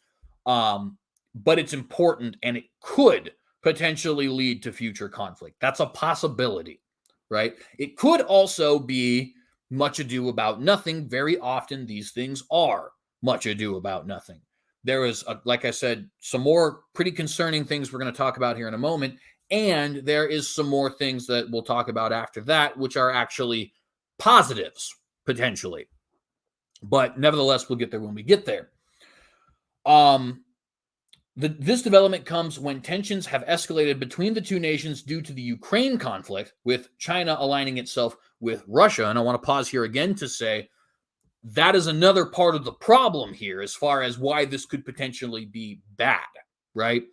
[SPEAKER 1] But it's important, and it could potentially lead to future conflict. That's a possibility, right? It could also be much ado about nothing. Very often these things are much ado about nothing. There is, like I said, some more pretty concerning things we're going to talk about here in a moment, and there is some more things that we'll talk about after that, which are actually positives, potentially. But nevertheless, we'll get there when we get there. This development comes when tensions have escalated between the 2 nations due to the Ukraine conflict, with China aligning itself with Russia. And I want to pause here again to say that is another part of the problem here as far as why this could potentially be bad, right?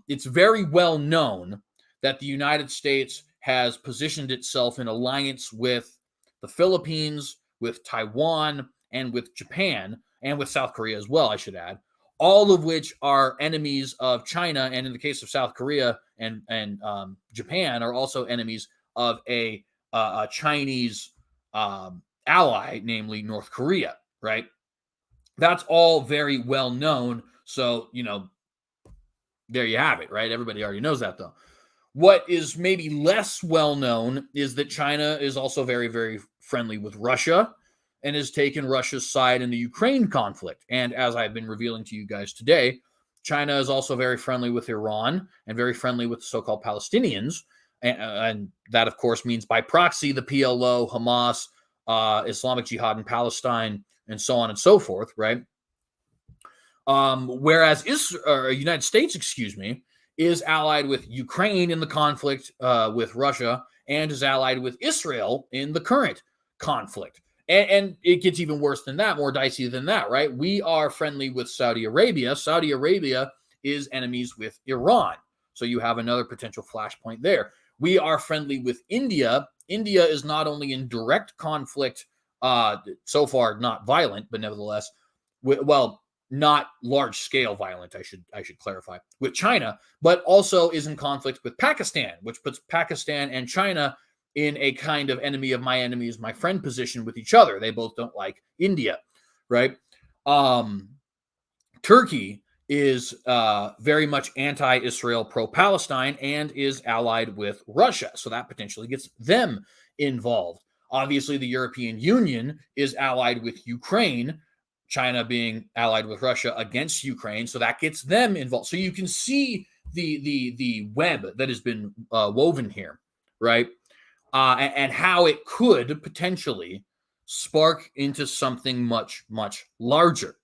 [SPEAKER 1] It's very well known that the United States has positioned itself in alliance with the Philippines, with Taiwan, and with Japan, and with South Korea as well, I should add, all of which are enemies of China, and in the case of South Korea and Japan, are also enemies of a Chinese ally, namely North Korea, right? That's all very well known. So, there you have it, right? Everybody already knows that, though. What is maybe less well known is that China is also very, very friendly with Russia and has taken Russia's side in the Ukraine conflict. And as I've been revealing to you guys today, China is also very friendly with Iran and very friendly with the so-called Palestinians. And that, of course, means by proxy, the PLO, Hamas, Islamic Jihad in Palestine, and so on and so forth, right? Whereas United States, is allied with Ukraine in the conflict with Russia, and is allied with Israel in the current conflict. And it gets even worse than that, more dicey than that, right? We are friendly with Saudi Arabia. Saudi Arabia is enemies with Iran. So you have another potential flashpoint there. We are friendly with India. India is not only in direct conflict, so far not violent, but nevertheless, well, not large scale violent, I should clarify, with China, but also is in conflict with Pakistan, which puts Pakistan and China in a kind of enemy of my enemy is my friend position with each other. They both don't like India, right? Turkey is very much anti-Israel, pro-Palestine, and is allied with Russia. So that potentially gets them involved. Obviously, the European Union is allied with Ukraine, China being allied with Russia against Ukraine. So that gets them involved. So you can see the web that has been woven here, right? And how it could potentially spark into something much, much larger.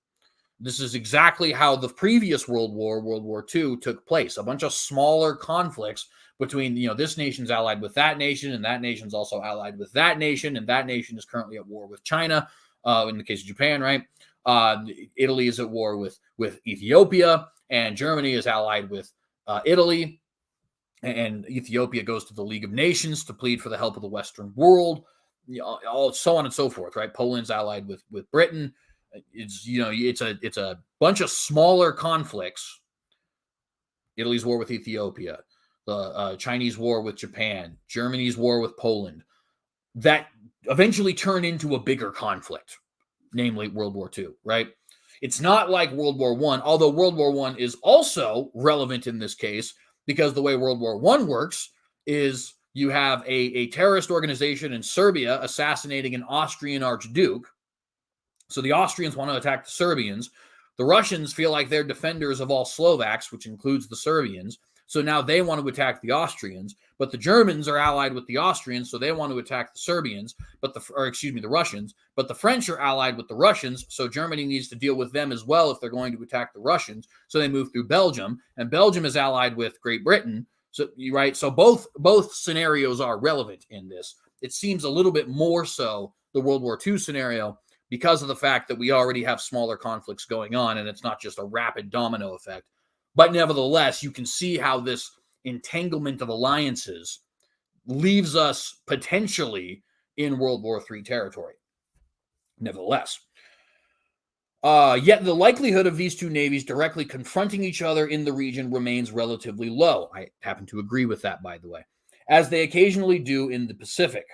[SPEAKER 1] This is exactly how the previous World War II, took place. A bunch of smaller conflicts between, this nation's allied with that nation, and that nation's also allied with that nation, and that nation is currently at war with China, in the case of Japan, right? Italy is at war with Ethiopia, and Germany is allied with Italy, and Ethiopia goes to the League of Nations to plead for the help of the Western world, all so on and so forth, right? Poland's allied with Britain. It's a bunch of smaller conflicts. Italy's war with Ethiopia, the Chinese war with Japan, Germany's war with Poland, that eventually turn into a bigger conflict, namely World War II, right? It's not like World War I, although World War I is also relevant in this case, because the way World War I works is you have a terrorist organization in Serbia assassinating an Austrian archduke. So the Austrians want to attack the Serbians. The Russians feel like they're defenders of all Slovaks, which includes the Serbians. So now they want to attack the Austrians, but the Germans are allied with the Austrians, so they want to attack the Serbians, the Russians. But the French are allied with the Russians, so Germany needs to deal with them as well if they're going to attack the Russians. So they move through Belgium, and Belgium is allied with Great Britain. So right, so both scenarios are relevant in this. It seems a little bit more so the World War II scenario, because of the fact that we already have smaller conflicts going on, and it's not just a rapid domino effect. But nevertheless, you can see how this entanglement of alliances leaves us potentially in World War III territory. Nevertheless, yet the likelihood of these two navies directly confronting each other in the region remains relatively low. I happen to agree with that, by the way, as they occasionally do in the Pacific.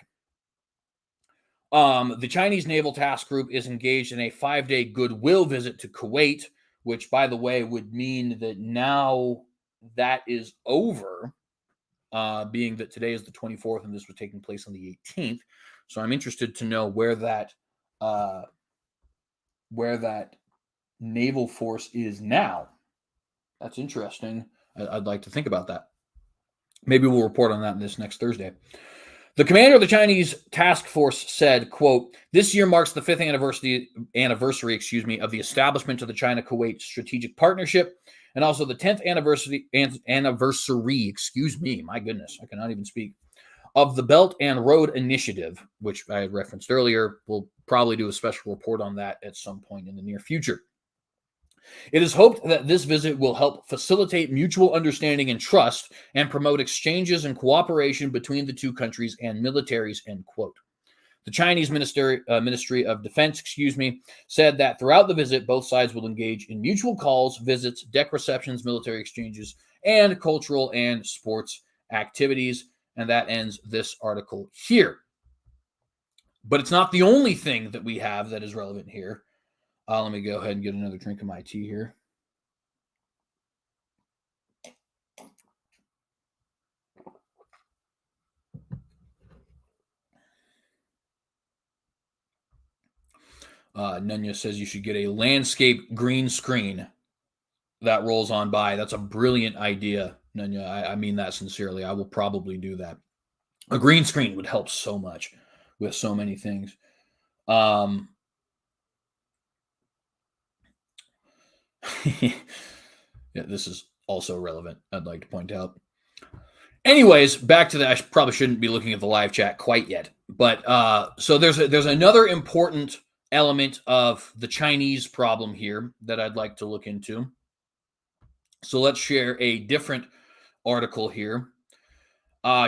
[SPEAKER 1] The Chinese Naval Task Group is engaged in a 5-day goodwill visit to Kuwait, which, by the way, would mean that now that is over, being that today is the 24th and this was taking place on the 18th. So I'm interested to know where that naval force is now. That's interesting. I'd like to think about that. Maybe we'll report on that this next Thursday. The commander of the Chinese task force said, quote, "This year marks the 5th anniversary, of the establishment of the China-Kuwait strategic partnership, and also the 10th anniversary, my goodness, I cannot even speak, of the Belt and Road Initiative," which I had referenced earlier. We'll probably do a special report on that at some point in the near future. It is hoped that this visit will help facilitate mutual understanding and trust and promote exchanges and cooperation between the two countries and militaries, end quote. The Chinese Ministry of Defense, said that throughout the visit, both sides will engage in mutual calls, visits, deck receptions, military exchanges, and cultural and sports activities. And that ends this article here. But it's not the only thing that we have that is relevant here. Let me go ahead and get another drink of my tea here. Nunya says you should get a landscape green screen that rolls on by. That's a brilliant idea, Nunya. I mean that sincerely. I will probably do that. A green screen would help so much with so many things. Yeah, this is also relevant, I'd like to point out. Anyways, back to that. I probably shouldn't be looking at the live chat quite yet. But so there's another important element of the Chinese problem here that I'd like to look into. So let's share a different article here.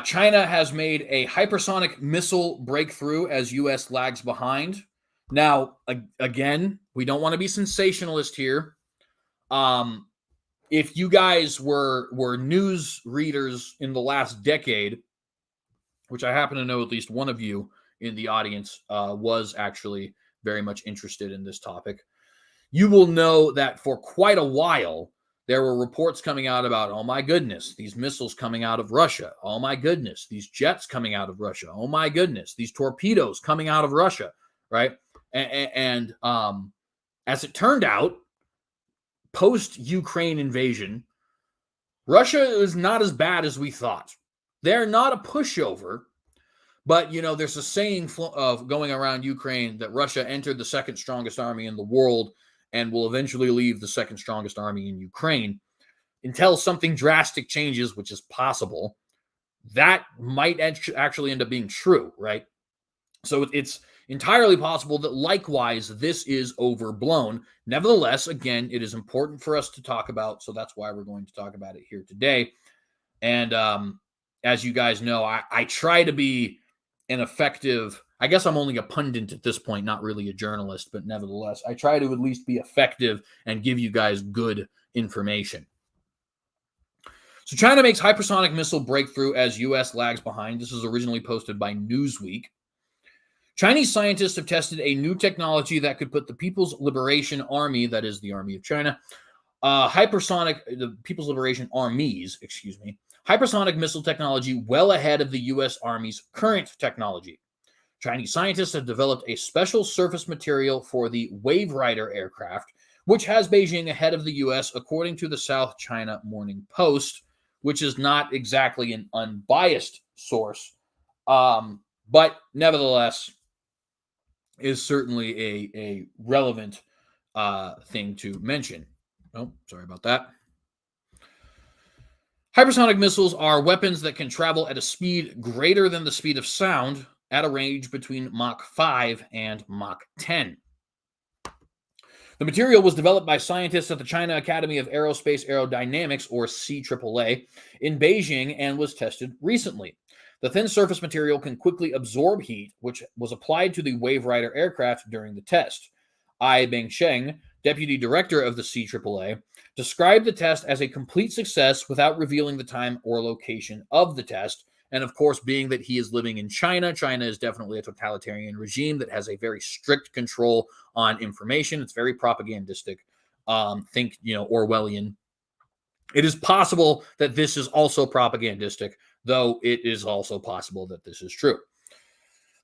[SPEAKER 1] China has made a hypersonic missile breakthrough as U.S. lags behind. Now, again, we don't want to be sensationalist here. If you guys were news readers in the last decade, which I happen to know at least one of you in the audience was actually very much interested in this topic, you will know that for quite a while, there were reports coming out about, oh my goodness, these missiles coming out of Russia. Oh my goodness, these jets coming out of Russia. Oh my goodness, these torpedoes coming out of Russia, right? And as it turned out, post-Ukraine invasion, Russia is not as bad as we thought. They're not a pushover, but, you know, there's a saying of going around Ukraine that Russia entered the second strongest army in the world and will eventually leave the second strongest army in Ukraine until something drastic changes, which is possible. That might actually end up being true, right? So it's entirely possible that likewise this is overblown. Nevertheless, again, it is important for us to talk about, so that's why we're going to talk about it here today. And as you guys know, I try to be an effective, I guess I'm only a pundit at this point, not really a journalist, but nevertheless, I try to at least be effective and give you guys good information. So China makes hypersonic missile breakthrough as U.S. lags behind. This is originally posted by Newsweek. Chinese scientists have tested a new technology that could put the People's Liberation Army, that is the Army of China, the People's Liberation Armies, hypersonic missile technology well ahead of the U.S. Army's current technology. Chinese scientists have developed a special surface material for the WATCHDOG aircraft, which has Beijing ahead of the U.S., according to the South China Morning Post, which is not exactly an unbiased source, but nevertheless is certainly a relevant thing to mention. Oh, sorry about that. Hypersonic missiles are weapons that can travel at a speed greater than the speed of sound at a range between Mach 5 and Mach 10. The material was developed by scientists at the China Academy of Aerospace Aerodynamics, or CAAA, in Beijing and was tested recently. The thin surface material can quickly absorb heat, which was applied to the WATCHDOG aircraft during the test. Ai Bengsheng, deputy director of the CAAA, described the test as a complete success without revealing the time or location of the test. And of course, being that he is living in China, China is definitely a totalitarian regime that has a very strict control on information. It's very propagandistic. Think, Orwellian. It is possible that this is also propagandistic, though it is also possible that this is true.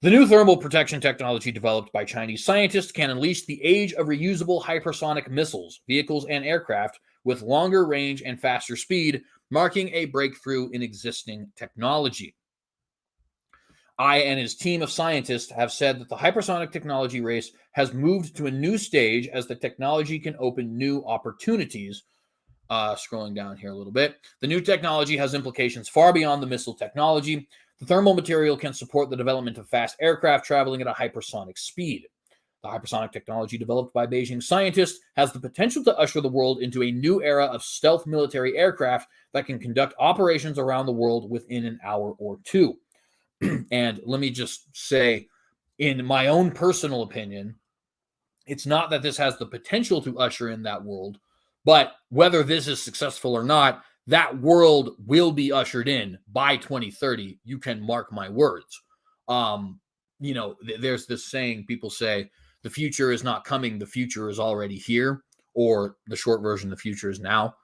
[SPEAKER 1] The new thermal protection technology developed by Chinese scientists can unleash the age of reusable hypersonic missiles, vehicles, and aircraft with longer range and faster speed, marking a breakthrough in existing technology. Ai and his team of scientists have said that the hypersonic technology race has moved to a new stage as the technology can open new opportunities. Scrolling down here a little bit. The new technology has implications far beyond the missile technology. The thermal material can support the development of fast aircraft traveling at a hypersonic speed. The hypersonic technology developed by Beijing scientists has the potential to usher the world into a new era of stealth military aircraft that can conduct operations around the world within an hour or two. And let me just say, in my own personal opinion, it's not that this has the potential to usher in that world, but whether this is successful or not, that world will be ushered in by 2030. You can mark my words. There's this saying people say, the future is not coming, the future is already here, or the short version, the future is now.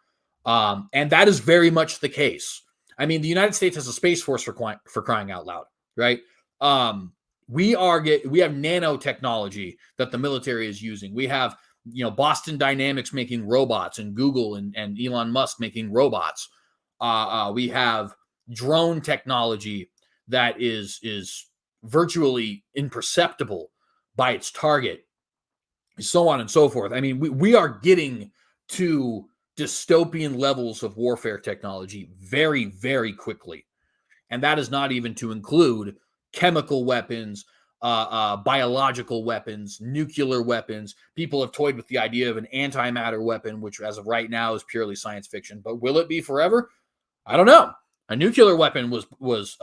[SPEAKER 1] And that is very much the case. I mean, the United States has a space force for crying out loud, right? We have nanotechnology that the military is using. We have, Boston Dynamics making robots, and Google and Elon Musk making robots. We have drone technology that is virtually imperceptible by its target, so on and so forth. I mean, we are getting to dystopian levels of warfare technology very, very quickly. And that is not even to include chemical weapons, biological weapons, nuclear weapons. People have toyed with the idea of an antimatter weapon, which as of right now is purely science fiction. But will it be forever? I don't know. A nuclear weapon was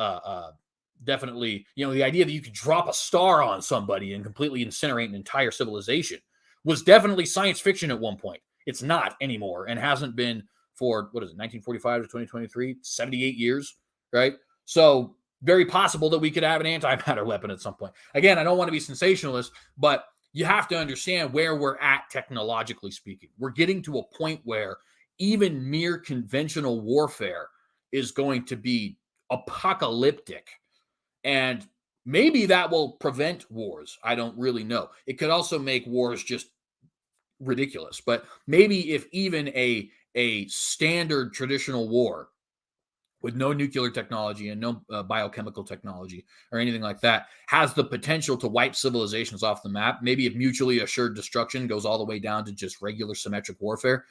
[SPEAKER 1] definitely, the idea that you could drop a star on somebody and completely incinerate an entire civilization was definitely science fiction at one point. It's not anymore and hasn't been for, 1945 to 2023, 78 years, right? So very possible that we could have an antimatter weapon at some point. Again, I don't want to be sensationalist, but you have to understand where we're at technologically speaking. We're getting to a point where even mere conventional warfare is going to be apocalyptic. And maybe that will prevent wars. I don't really know. It could also make wars just ridiculous. But maybe if even a standard traditional war with no nuclear technology and no biochemical technology or anything like that has the potential to wipe civilizations off the map, maybe if mutually assured destruction goes all the way down to just regular symmetric warfare,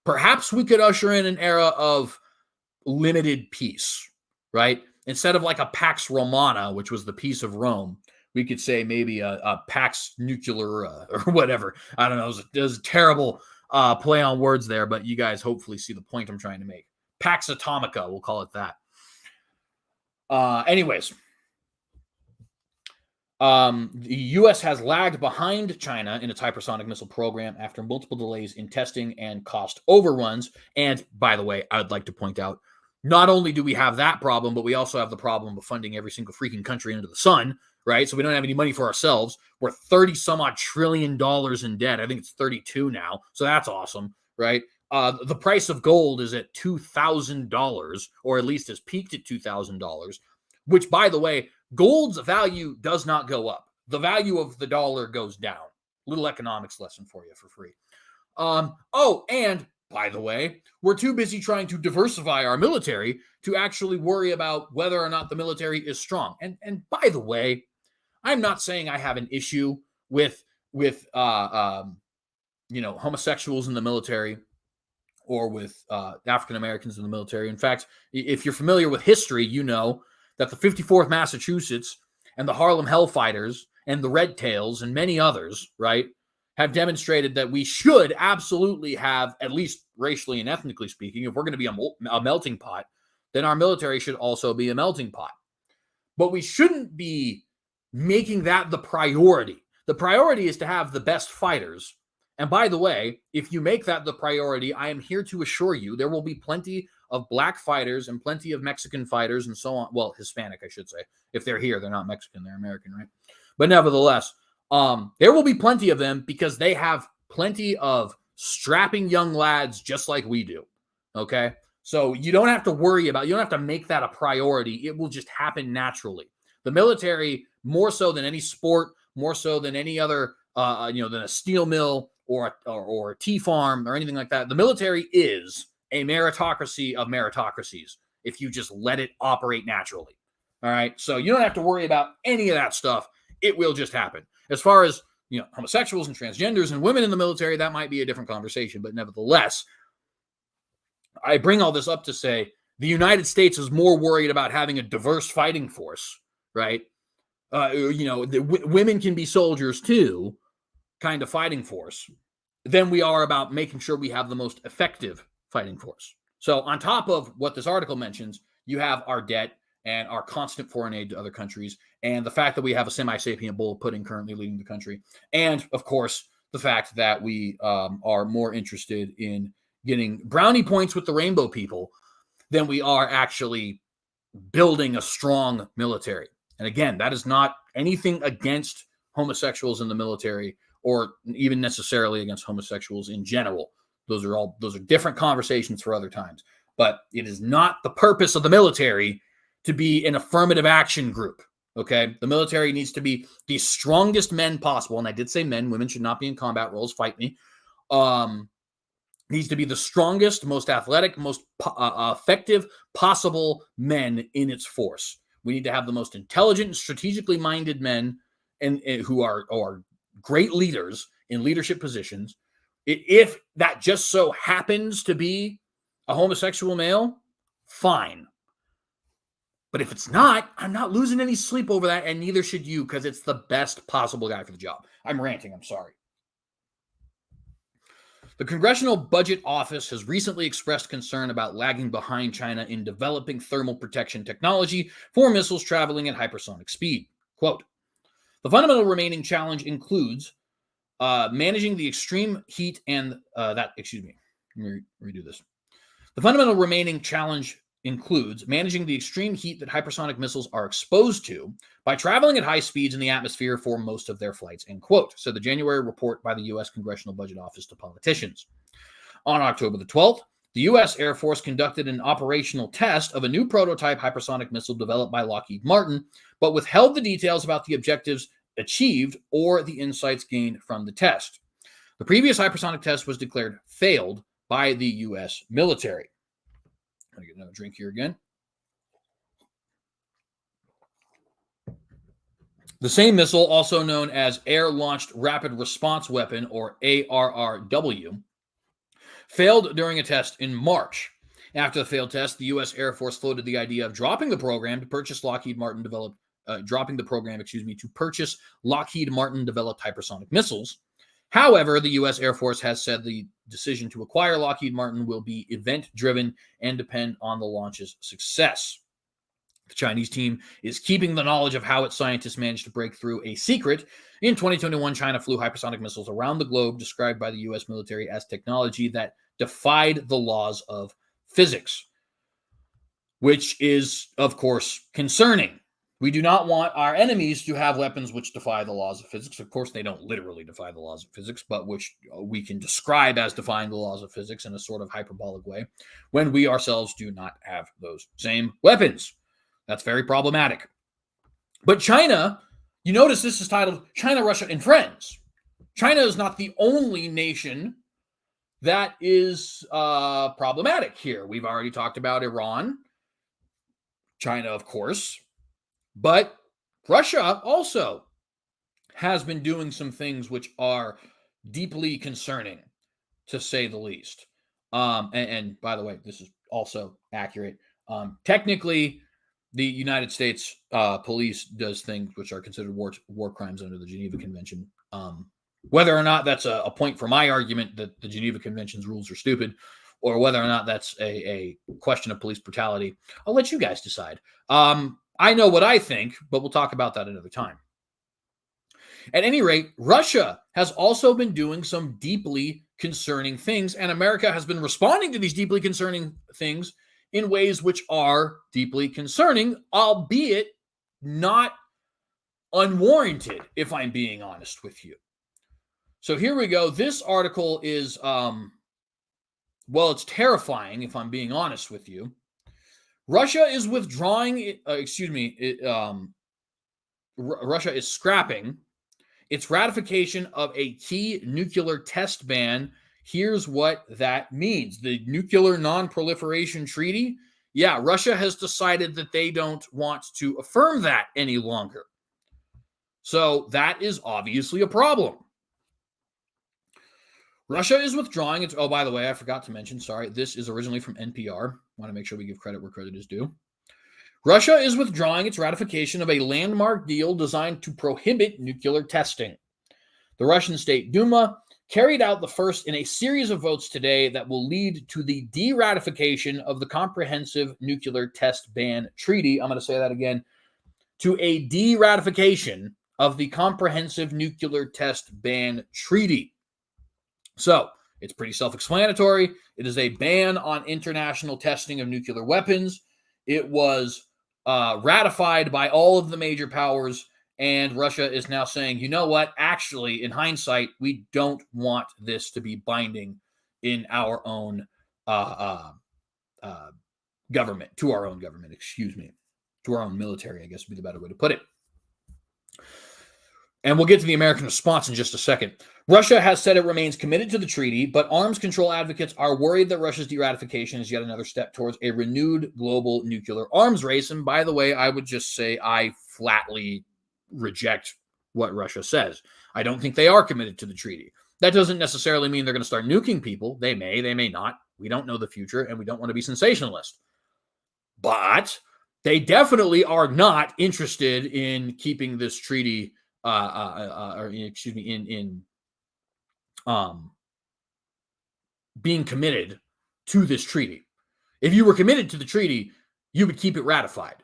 [SPEAKER 1] perhaps we could usher in an era of limited peace, right? Instead of like a Pax Romana, which was the peace of Rome, we could say maybe a Pax Nuclear or whatever. I don't know. It was a terrible play on words there, but you guys hopefully see the point I'm trying to make. Pax Atomica, we'll call it that. Anyways, the U.S. has lagged behind China in its hypersonic missile program after multiple delays in testing and cost overruns. And by the way, I'd like to point out, not only do we have that problem, but we also have the problem of funding every single freaking country under the sun, right? So we don't have any money for ourselves. We're 30 some odd trillion dollars in debt. I think it's 32 now. So that's awesome, right? The price of gold is at $2,000, or at least has peaked at $2,000, which, by the way, gold's value does not go up. The value of the dollar goes down. Little economics lesson for you for free. And by the way, we're too busy trying to diversify our military to actually worry about whether or not the military is strong. And by the way, I'm not saying I have an issue with homosexuals in the military or with African Americans in the military. In fact, if you're familiar with history, you know that the 54th Massachusetts and the Harlem Hellfighters and the Red Tails and many others, right, have demonstrated that we should absolutely have, at least racially and ethnically speaking, if we're going to be a melting pot, then our military should also be a melting pot. But we shouldn't be making that the priority. The priority is to have the best fighters. And by the way, if you make that the priority, I am here to assure you there will be plenty of black fighters and plenty of Mexican fighters and so on. Well, Hispanic, I should say. If they're here, they're not Mexican, they're American, right? But nevertheless, there will be plenty of them because they have plenty of strapping young lads just like we do, okay? So you don't have to worry about, you don't have to make that a priority. It will just happen naturally. The military, more so than any sport, more so than any other, than a steel mill or a tea farm or anything like that, the military is a meritocracy of meritocracies if you just let it operate naturally, all right? So you don't have to worry about any of that stuff. It will just happen. As far as, homosexuals and transgenders and women in the military, that might be a different conversation. But nevertheless, I bring all this up to say the United States is more worried about having a diverse fighting force, right? Women can be soldiers too, kind of fighting force, than we are about making sure we have the most effective fighting force. So on top of what this article mentions, you have our debt and our constant foreign aid to other countries, and the fact that we have a semi-sapient bowl of pudding currently leading the country, and of course the fact that we are more interested in getting brownie points with the rainbow people than we are actually building a strong military. And again, that is not anything against homosexuals in the military or even necessarily against homosexuals in general. Those are different conversations for other times. But it is not the purpose of the military to be an affirmative action group, okay? The military needs to be the strongest men possible, and I did say men, women should not be in combat roles, fight me. Needs to be the strongest, most athletic, most effective possible men in its force. We need to have the most intelligent and strategically minded men and who are great leaders in leadership positions. If that just so happens to be a homosexual male, fine. But if it's not, I'm not losing any sleep over that, and neither should you, because it's the best possible guy for the job. I'm ranting, I'm sorry. The Congressional Budget Office has recently expressed concern about lagging behind China in developing thermal protection technology for missiles traveling at hypersonic speed. Quote, the fundamental remaining challenge includes managing the extreme heat and let me redo this. The fundamental remaining challenge includes managing the extreme heat that hypersonic missiles are exposed to by traveling at high speeds in the atmosphere for most of their flights, end quote, said the January report by the U.S. Congressional Budget Office to politicians. On October the 12th, the U.S. Air Force conducted an operational test of a new prototype hypersonic missile developed by Lockheed Martin, but withheld the details about the objectives achieved or the insights gained from the test. The previous hypersonic test was declared failed by the U.S. military. I'm going to get another drink here again. The same missile, also known as Air-Launched Rapid Response Weapon, or ARRW, failed during a test in March. After the failed test, the U.S. Air Force floated the idea of dropping the program to purchase Lockheed Martin developed hypersonic missiles. However, the U.S. Air Force has said the decision to acquire Lockheed Martin will be event-driven and depend on the launch's success. The Chinese team is keeping the knowledge of how its scientists managed to break through a secret. In 2021, China flew hypersonic missiles around the globe, described by the U.S. military as technology that defied the laws of physics, which is, of course, concerning. We do not want our enemies to have weapons which defy the laws of physics. Of course, they don't literally defy the laws of physics, but which we can describe as defying the laws of physics in a sort of hyperbolic way, when we ourselves do not have those same weapons. That's very problematic. But China, you notice this is titled China, Russia, and Friends. China is not the only nation that is problematic here. We've already talked about Iran, China, of course. But Russia also has been doing some things which are deeply concerning, to say the least. And by the way, this is also accurate. Technically, the United States police does things which are considered war crimes under the Geneva Convention. Whether or not that's a point for my argument that the Geneva Convention's rules are stupid, or whether or not that's a question of police brutality, I'll let you guys decide. I know what I think, but we'll talk about that another time. At any rate, Russia has also been doing some deeply concerning things, and America has been responding to these deeply concerning things in ways which are deeply concerning, albeit not unwarranted, if I'm being honest with you. So here we go. This article is, it's terrifying, if I'm being honest with you. Russia is withdrawing, Russia is scrapping its ratification of a key nuclear test ban. Here's what that means. The Nuclear Non-Proliferation Treaty. Yeah, Russia has decided that they don't want to affirm that any longer. So that is obviously a problem. Russia is withdrawing its... Oh, by the way, I forgot to mention, sorry, this is originally from NPR. I want to make sure we give credit where credit is due. Russia is withdrawing its ratification of a landmark deal designed to prohibit nuclear testing. The Russian State Duma carried out the first in a series of votes today that will lead to the de-ratification of the Comprehensive Nuclear Test Ban Treaty. I'm going to say that again. To a de-ratification of the Comprehensive Nuclear Test Ban Treaty. So, it's pretty self-explanatory. It is a ban on international testing of nuclear weapons. It was ratified by all of the major powers, and Russia is now saying, you know what? Actually, in hindsight, we don't want this to be binding in our own government, to our own government, to our own military, I guess would be the better way to put it. And we'll get to the American response in just a second. Russia has said it remains committed to the treaty, but arms control advocates are worried that Russia's de-ratification is yet another step towards a renewed global nuclear arms race. And by the way, I would just say I flatly reject what Russia says. I don't think they are committed to the treaty. That doesn't necessarily mean they're going to start nuking people. They may not. We don't know the future, and we don't want to be sensationalist. But They definitely are not interested in keeping this treaty, in being committed to this treaty. If you were committed to the treaty, you would keep it ratified,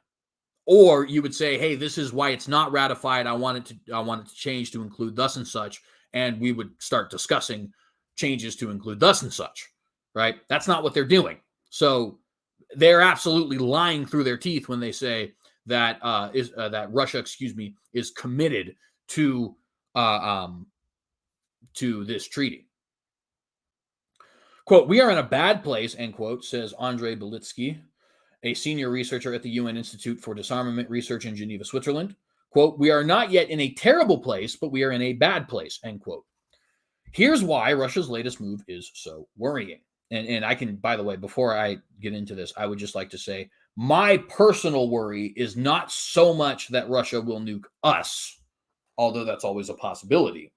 [SPEAKER 1] or you would say, "Hey, this is why it's not ratified. I want it to change to include thus and such," and we would start discussing changes to include thus and such. Right? That's not what they're doing. So they're absolutely lying through their teeth when they say that that Russia, is committed to this treaty. Quote, "We are in a bad place," end quote, says Andrei Belitsky, a senior researcher at the UN Institute for Disarmament Research in Geneva, Switzerland. Quote, "We are not yet in a terrible place, but we are in a bad place," end quote. Here's why Russia's latest move is so worrying. And I can, by the way, before I get into this, I would just like to say my personal worry is not so much that Russia will nuke us, although that's always a possibility.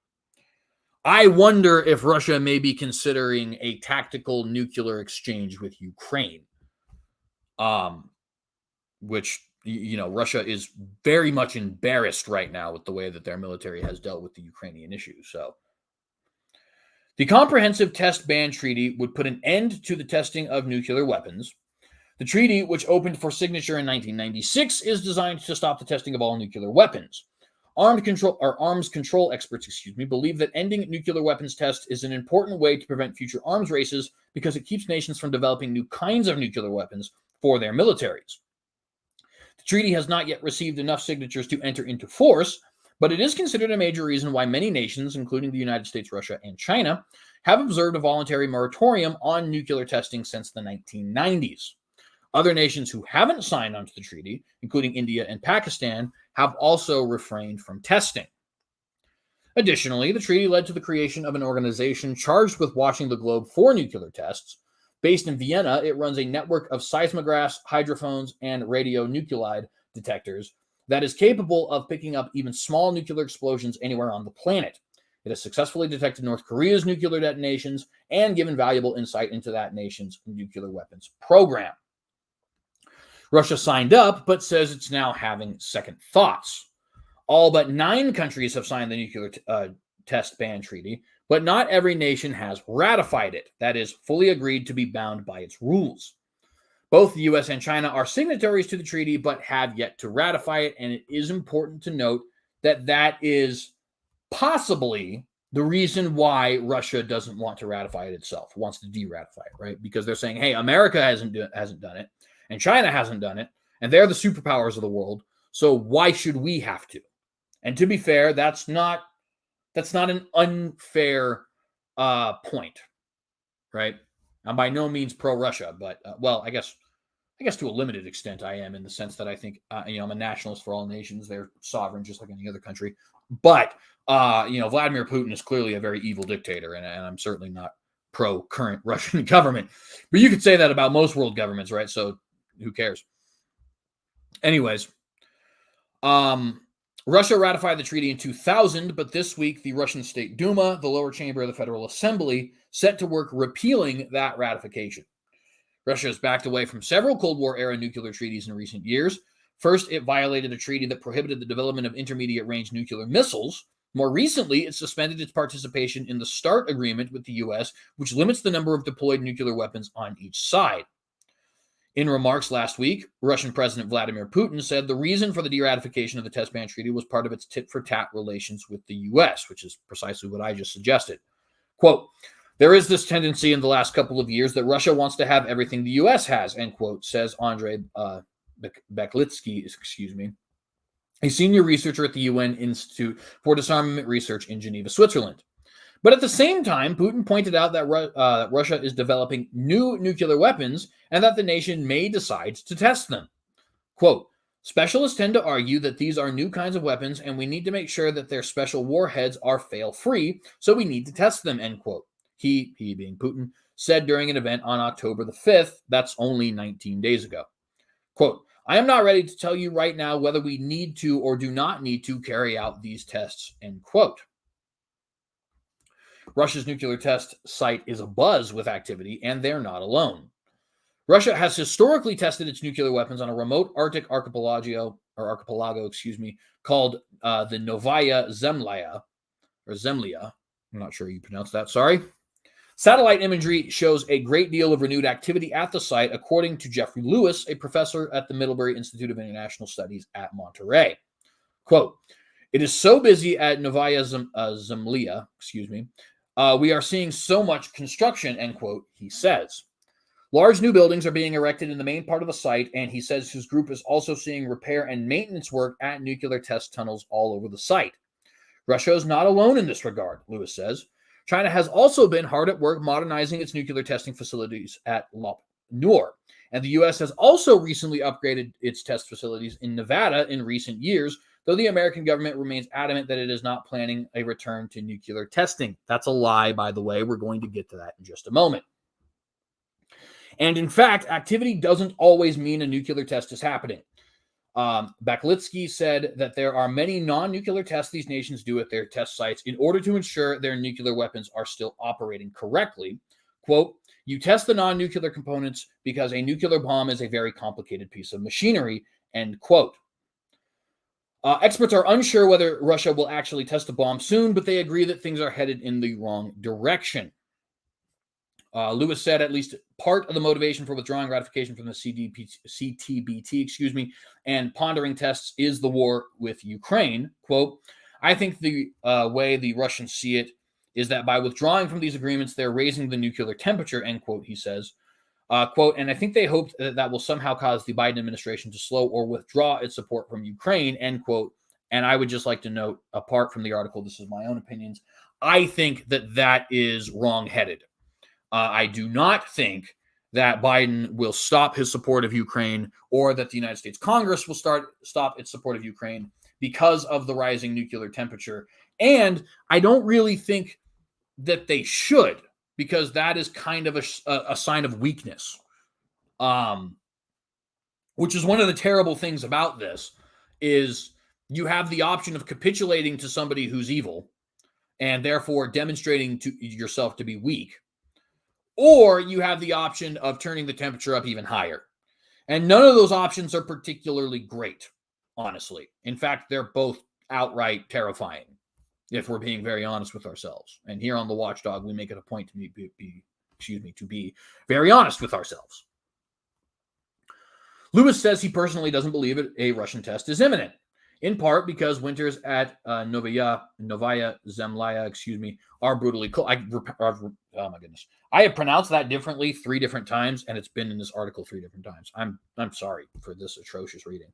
[SPEAKER 1] I wonder if Russia may be considering a tactical nuclear exchange with Ukraine, which, Russia is very much embarrassed right now with the way that their military has dealt with the Ukrainian issue. So the Comprehensive Test Ban Treaty would put an end to the testing of nuclear weapons. The treaty, which opened for signature in 1996, is designed to stop the testing of all nuclear weapons. Arms control experts, believe that ending nuclear weapons tests is an important way to prevent future arms races because it keeps nations from developing new kinds of nuclear weapons for their militaries. The treaty has not yet received enough signatures to enter into force, but it is considered a major reason why many nations, including the United States, Russia, and China, have observed a voluntary moratorium on nuclear testing since the 1990s. Other nations who haven't signed onto the treaty, including India and Pakistan, have also refrained from testing. Additionally, the treaty led to the creation of an organization charged with watching the globe for nuclear tests. Based in Vienna, it runs a network of seismographs, hydrophones, and radionuclide detectors that is capable of picking up even small nuclear explosions anywhere on the planet. It has successfully detected North Korea's nuclear detonations and given valuable insight into that nation's nuclear weapons program. Russia signed up, but says it's now having second thoughts. All but 9 countries have signed the nuclear test ban treaty, but not every nation has ratified it. That is, fully agreed to be bound by its rules. Both the US and China are signatories to the treaty, but have yet to ratify it, and it is important to note that that is possibly the reason why Russia doesn't want to ratify it itself, wants to de-ratify it, right? Because they're saying, hey, America hasn't done it, and China hasn't done it, and they're the superpowers of the world, so why should we have to? And to be fair, that's not an unfair point, right? I'm by no means pro-Russia, but well, I guess to a limited extent I am, in the sense that I think I'm a nationalist for all nations. They're sovereign just like any other country. But Vladimir Putin is clearly a very evil dictator, and I'm certainly not pro-current Russian government. But you could say that about most world governments, right? So who cares? Anyways, Russia ratified the treaty in 2000, but this week the Russian State Duma, the lower chamber of the Federal Assembly, set to work repealing that ratification. Russia has backed away from several Cold War-era nuclear treaties in recent years. First, it violated a treaty that prohibited the development of intermediate-range nuclear missiles. More recently, it suspended its participation in the START agreement with the U.S., which limits the number of deployed nuclear weapons on each side. In remarks last week, Russian President Vladimir Putin said the reason for the de-ratification of the test ban treaty was part of its tit-for-tat relations with the U.S., which is precisely what I just suggested. Quote, "There is this tendency in the last couple of years that Russia wants to have everything the U.S. has," end quote, says Andrei Belitsky, a senior researcher at the UN Institute for Disarmament Research in Geneva, Switzerland. But at the same time, Putin pointed out that Russia is developing new nuclear weapons and that the nation may decide to test them. Quote, "Specialists tend to argue that these are new kinds of weapons and we need to make sure that their special warheads are fail-free, so we need to test them," end quote. He being Putin, said during an event on October the 5th, that's only 19 days ago. Quote, "I am not ready to tell you right now whether we need to or do not need to carry out these tests," end quote. Russia's nuclear test site is abuzz with activity, and they're not alone. Russia has historically tested its nuclear weapons on a remote Arctic archipelago, called the Novaya Zemlya, or Zemlya. I'm not sure you pronounce that, sorry. Satellite imagery shows a great deal of renewed activity at the site, according to Jeffrey Lewis, a professor at the Middlebury Institute of International Studies at Monterey. Quote, "It is so busy at Novaya Zemlya, we are seeing so much construction," end quote, he says. Large new buildings are being erected in the main part of the site, and he says his group is also seeing repair and maintenance work at nuclear test tunnels all over the site. Russia is not alone in this regard, Lewis says. China has also been hard at work modernizing its nuclear testing facilities at Lop Nur, and the U.S. has also recently upgraded its test facilities in Nevada in recent years, though the American government remains adamant that it is not planning a return to nuclear testing. That's a lie, by the way. We're going to get to that in just a moment. And in fact, activity doesn't always mean a nuclear test is happening. WATCHDOG said that there are many non-nuclear tests these nations do at their test sites in order to ensure their nuclear weapons are still operating correctly. Quote, "You test the non-nuclear components because a nuclear bomb is a very complicated piece of machinery," end quote. Experts are unsure whether Russia will actually test a bomb soon, but they agree that things are headed in the wrong direction. Lewis said at least part of the motivation for withdrawing ratification from the CTBT, and pondering tests is the war with Ukraine. Quote, "I think the way the Russians see it is that by withdrawing from these agreements, they're raising the nuclear temperature," end quote, he says. Quote, "And I think they hope that that will somehow cause the Biden administration to slow or withdraw its support from Ukraine," end quote. And I would just like to note, apart from the article, this is my own opinions, I think that that is wrong-headed. I do not think that Biden will stop his support of Ukraine or that the United States Congress will stop its support of Ukraine because of the rising nuclear temperature. And I don't really think that they should, because that is kind of a sign of weakness, which is one of the terrible things about this, is you have the option of capitulating to somebody who's evil and therefore demonstrating to yourself to be weak. Or you have the option of turning the temperature up even higher. And none of those options are particularly great, honestly. In fact, they're both outright terrifying, if we're being very honest with ourselves. And here on the Watchdog, we make it a point to be very honest with ourselves. Lewis says he personally doesn't believe a Russian test is imminent, in part because winters at Novaya Zemlya, are brutally cold. Oh my goodness. I have pronounced that differently 3 different times, and it's been in this article 3 different times. I'm sorry for this atrocious reading.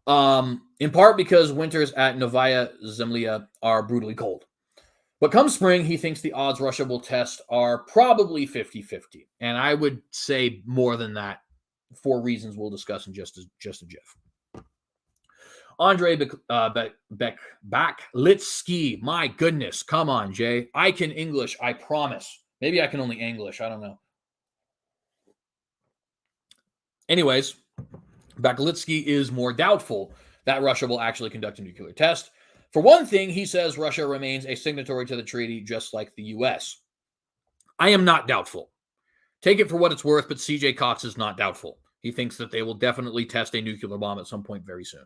[SPEAKER 1] In part because winters at Novaya Zemlya are brutally cold. But come spring, he thinks the odds Russia will test are probably 50-50. And I would say more than that for reasons we'll discuss in just a jiff. Andrei Baklitsky. My goodness. Come on, Jay. I can English, I promise. Maybe I can only English. I don't know. Anyways, Baklitsky is more doubtful that Russia will actually conduct a nuclear test. For one thing, he says Russia remains a signatory to the treaty, just like the U.S. I am not doubtful. Take it for what it's worth, but C.J. Cox is not doubtful. He thinks that they will definitely test a nuclear bomb at some point very soon.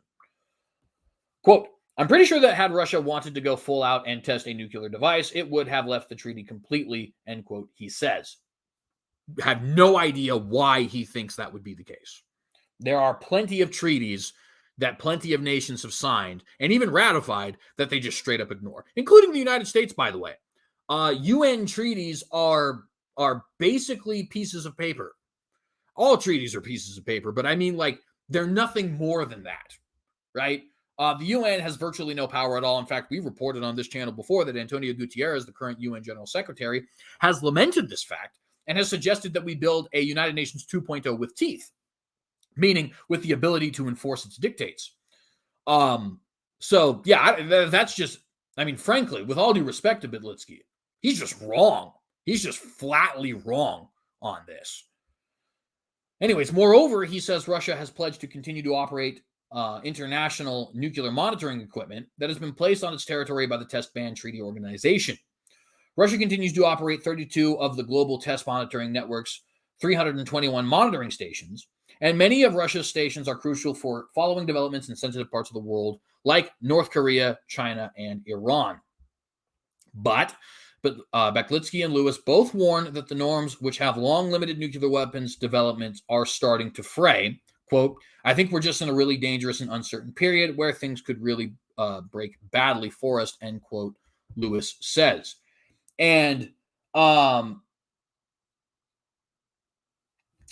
[SPEAKER 1] Quote, "I'm pretty sure that had Russia wanted to go full out and test a nuclear device, it would have left the treaty completely," end quote, he says. Have no idea why he thinks that would be the case. There are plenty of treaties that plenty of nations have signed and even ratified that they just straight up ignore, including the United States, by the way. UN treaties are basically pieces of paper. All treaties are pieces of paper, but I mean, like, they're nothing more than that, right? The UN has virtually no power at all. In fact, we reported on this channel before that Antonio Guterres, the current UN General Secretary, has lamented this fact and has suggested that we build a United Nations 2.0 with teeth, meaning with the ability to enforce its dictates. So, yeah, that's just, I mean, frankly, with all due respect to Baklitsky, he's just wrong. He's just flatly wrong on this. Anyways, moreover, he says Russia has pledged to continue to operate international nuclear monitoring equipment that has been placed on its territory by the Test Ban Treaty Organization. Russia continues to operate 32 of the global test monitoring networks 321 monitoring stations, and many of Russia's stations are crucial for following developments in sensitive parts of the world, like North Korea, China, and Iran. But Beklitsky and Lewis both warn that the norms, which have long limited nuclear weapons development, are starting to fray. Quote, I think we're just in a really dangerous and uncertain period where things could really break badly for us, end quote, Lewis says. And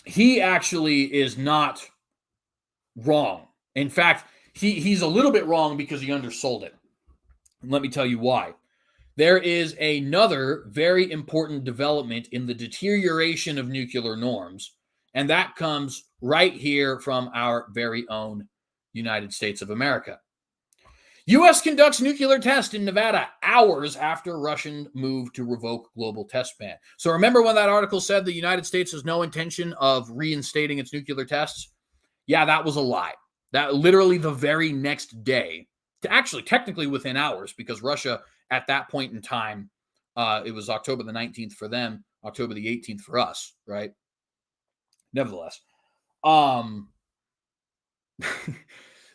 [SPEAKER 1] he actually is not wrong. In fact, he's a little bit wrong because he undersold it. And let me tell you why. There is another very important development in the deterioration of nuclear norms, and that comes right here from our very own United States of America. U.S. conducts nuclear test in Nevada hours after Russian move to revoke global test ban. So remember when that article said the United States has no intention of reinstating its nuclear tests? Yeah, that was a lie. That literally the very next day, actually technically within hours, because Russia at that point in time, it was October the 19th for them, October the 18th for us, right? Nevertheless,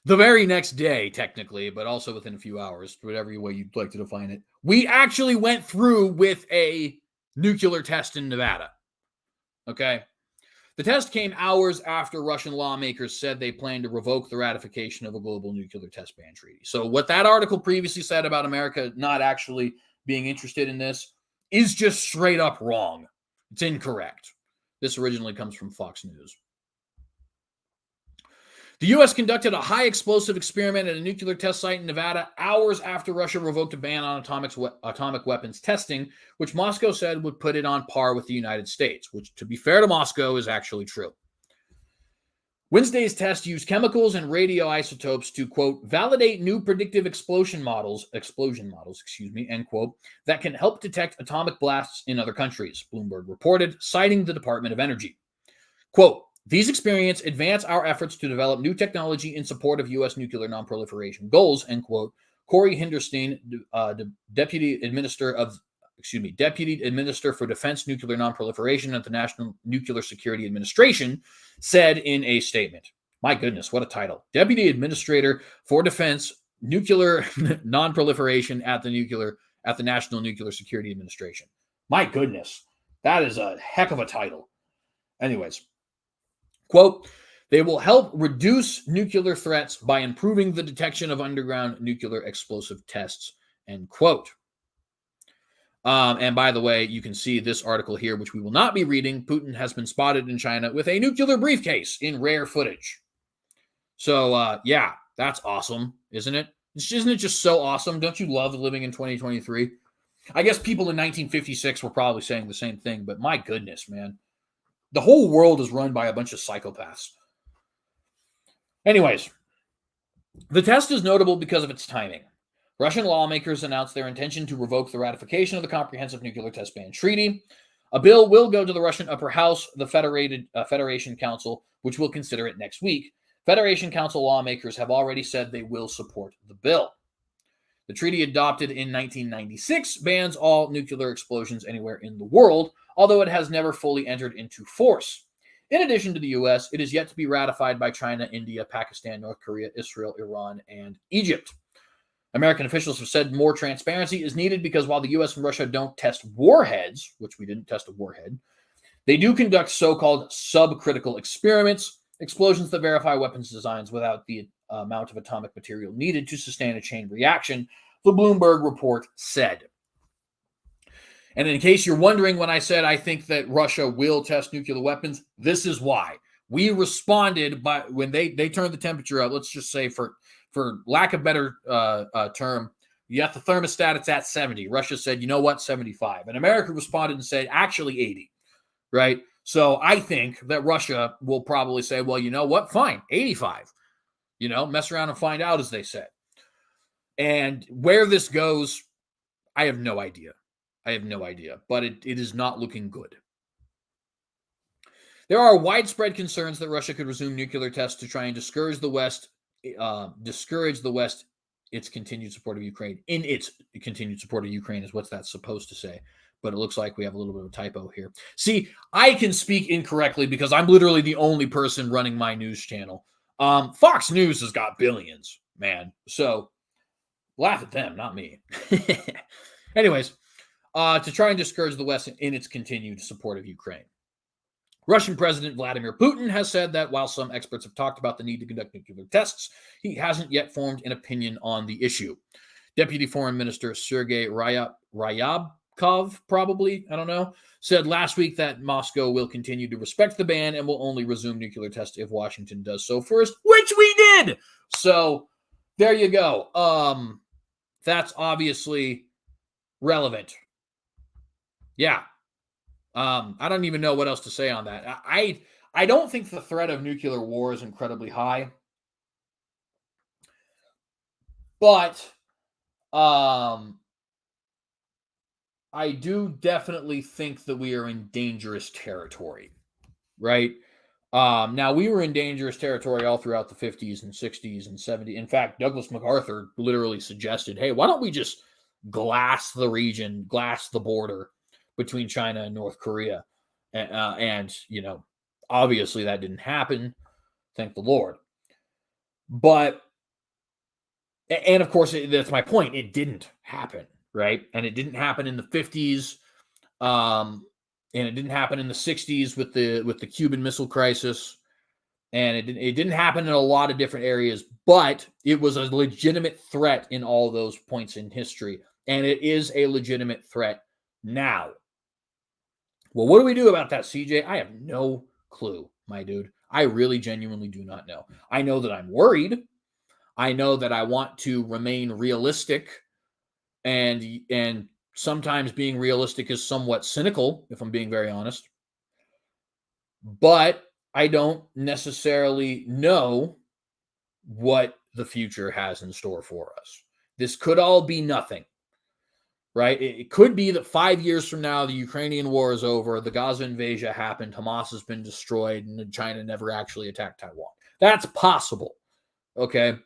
[SPEAKER 1] the very next day, technically, but also within a few hours, whatever way you'd like to define it, we actually went through with a nuclear test in Nevada. Okay? The test came hours after Russian lawmakers said they planned to revoke the ratification of a global nuclear test ban treaty. So what that article previously said about America not actually being interested in this is just straight up wrong. It's incorrect. This originally comes from Fox News. The U.S. conducted a high explosive experiment at a nuclear test site in Nevada hours after Russia revoked a ban on atomic weapons testing, which Moscow said would put it on par with the United States, which, to be fair to Moscow, is actually true. Wednesday's test used chemicals and radioisotopes to, quote, validate new predictive explosion models, end quote, that can help detect atomic blasts in other countries, Bloomberg reported, citing the Department of Energy. Quote, these experiments advance our efforts to develop new technology in support of U.S. nuclear nonproliferation goals, end quote. Corey Hinderstein, Deputy Administrator for Defense Nuclear Nonproliferation at the National Nuclear Security Administration, said in a statement. My goodness, what a title. Deputy Administrator for Defense Nuclear Nonproliferation at the National Nuclear Security Administration. My goodness, that is a heck of a title. Anyways. Quote, they will help reduce nuclear threats by improving the detection of underground nuclear explosive tests, end quote. And by the way, you can see this article here, which we will not be reading. Putin has been spotted in China with a nuclear briefcase in rare footage. So, yeah, that's awesome, isn't it? Isn't it just so awesome? Don't you love living in 2023? I guess people in 1956 were probably saying the same thing, but my goodness, man. The whole world is run by a bunch of psychopaths. Anyways, the test is notable because of its timing. Russian lawmakers announced their intention to revoke the ratification of the Comprehensive Nuclear Test Ban Treaty. A bill will go to the Russian Upper House, the Federation Council, which will consider it next week. Federation Council lawmakers have already said they will support the bill. The treaty, adopted in 1996, bans all nuclear explosions anywhere in the world, although it has never fully entered into force. In addition to the U.S., it is yet to be ratified by China, India, Pakistan, North Korea, Israel, Iran, and Egypt. American officials have said more transparency is needed because while the U.S. and Russia don't test warheads, which we didn't test a warhead, they do conduct so-called subcritical experiments, explosions that verify weapons designs without the amount of atomic material needed to sustain a chain reaction, the Bloomberg report said. And in case you're wondering when I said I think that Russia will test nuclear weapons, this is why. We responded by when they turned the temperature up, let's just say for lack of better term, you got the thermostat, it's at 70. Russia said, you know what, 75. And America responded and said, actually 80, right? So I think that Russia will probably say, well, you know what, fine, 85. You know, mess around and find out, as they said. And where this goes, I have no idea. But it is not looking good. There are widespread concerns that Russia could resume nuclear tests to try and discourage the West its continued support of Ukraine. In its continued support of Ukraine is what that's supposed to say. but it looks like we have a little bit of a typo here. See, I can speak incorrectly because I'm literally the only person running my news channel. Fox News has got billions, man. So laugh at them, not me. Anyways, to try and discourage the West in its continued support of Ukraine. Russian President Vladimir Putin has said that while some experts have talked about the need to conduct nuclear tests, he hasn't yet formed an opinion on the issue. Deputy Foreign Minister Sergei Ryabkov, probably, I don't know, said last week that Moscow will continue to respect the ban and will only resume nuclear tests if Washington does so first, which we did. So there you go. That's obviously relevant. Yeah. I don't even know what else to say on that. I don't think the threat of nuclear war is incredibly high, but I do definitely think that we are in dangerous territory, right? Now, we were in dangerous territory all throughout the 50s and 60s and 70s. In fact, Douglas MacArthur literally suggested, hey, why don't we just glass the region, glass the border between China and North Korea? And obviously that didn't happen. Thank the Lord. But, and of course, that's my point. It didn't happen, right? And it didn't happen in the 50s. And it didn't happen in the 60s with the Cuban Missile Crisis. And it didn't happen in a lot of different areas, but it was a legitimate threat in all those points in history. And it is a legitimate threat now. Well, what do we do about that, CJ? I have no clue, my dude. I really genuinely do not know. I know that I'm worried. I know that I want to remain realistic, and sometimes being realistic is somewhat cynical, if I'm being very honest. But I don't necessarily know what the future has in store for us. This could all be nothing. Right? It could be that 5 years from now, the Ukrainian war is over, the Gaza invasion happened, Hamas has been destroyed, and China never actually attacked Taiwan. That's possible. Okay.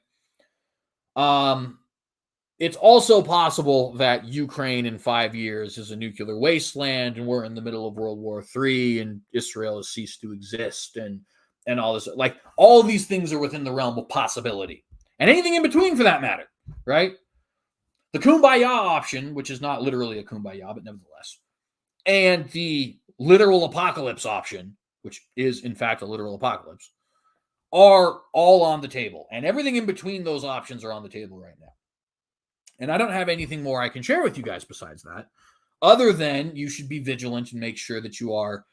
[SPEAKER 1] It's also possible that Ukraine in 5 years is a nuclear wasteland, and we're in the middle of World War III, and Israel has ceased to exist, and all this. Like, all of these things are within the realm of possibility, and anything in between, for that matter. Right? The kumbaya option, which is not literally a kumbaya, but nevertheless, and the literal apocalypse option, which is in fact a literal apocalypse, are all on the table. And everything in between those options are on the table right now. And I don't have anything more I can share with you guys besides that, other than you should be vigilant and make sure that you are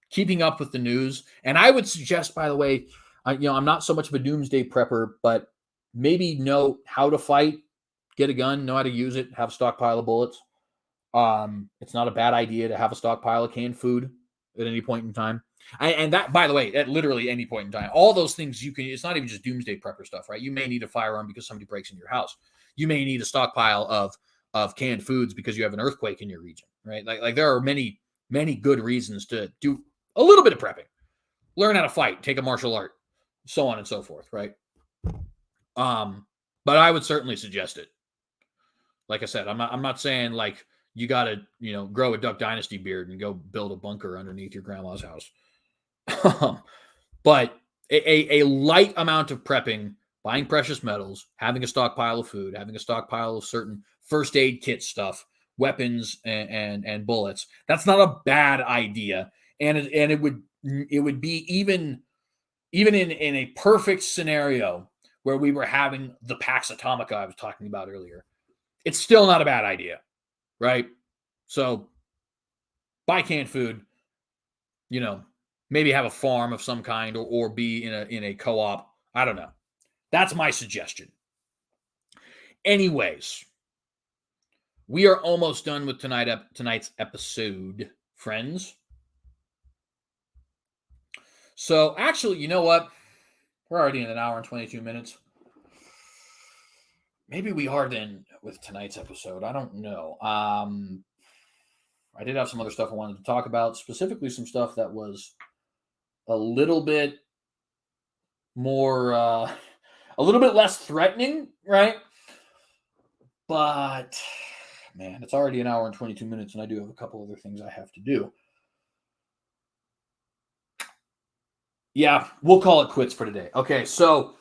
[SPEAKER 1] keeping up with the news. And I would suggest, by the way, I'm not so much of a doomsday prepper, but maybe know how to fight. Get a gun, know how to use it, have a stockpile of bullets. It's not a bad idea to have a stockpile of canned food at any point in time. And that, by the way, at literally any point in time, all those things you can, it's not even just doomsday prepper stuff, right? You may need a firearm because somebody breaks into your house. You may need a stockpile of canned foods because you have an earthquake in your region, right? Like there are many, many good reasons to do a little bit of prepping, learn how to fight, take a martial art, so on and so forth, right? But I would certainly suggest it. Like I said, I'm not saying like you got to, grow a Duck Dynasty beard and go build a bunker underneath your grandma's house. But a light amount of prepping, buying precious metals, having a stockpile of food, having a stockpile of certain first aid kit stuff, weapons and bullets. That's not a bad idea. And it would be even in a perfect scenario where we were having the Pax Atomica I was talking about earlier. It's still not a bad idea, right? So buy canned food, maybe have a farm of some kind or be in a co-op. I don't know. That's my suggestion. Anyways, we are almost done with tonight's episode, friends. So actually, you know what? We're already in an hour and 22 minutes. Maybe we are then with tonight's episode. I don't know. I did have some other stuff I wanted to talk about, specifically some stuff that was a little bit more, a little bit less threatening, right? But man, it's already an hour and 22 minutes, and I do have a couple other things I have to do. Yeah, we'll call it quits for today. Okay, so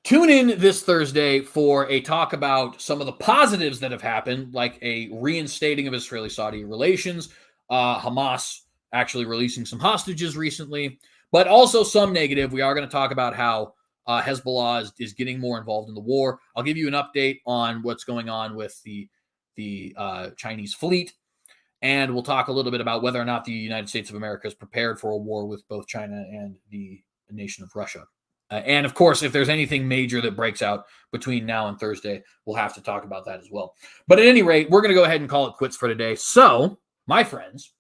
[SPEAKER 1] tune in this Thursday for a talk about some of the positives that have happened, like a reinstating of Israeli-Saudi relations, Hamas actually releasing some hostages recently, but also some negative. We are going to talk about how Hezbollah is getting more involved in the war. I'll give you an update on what's going on with the Chinese fleet, and we'll talk a little bit about whether or not the United States of America is prepared for a war with both China and the nation of Russia. And of course, if there's anything major that breaks out between now and Thursday, we'll have to talk about that as well. But at any rate, we're going to go ahead and call it quits for today. So, my friends,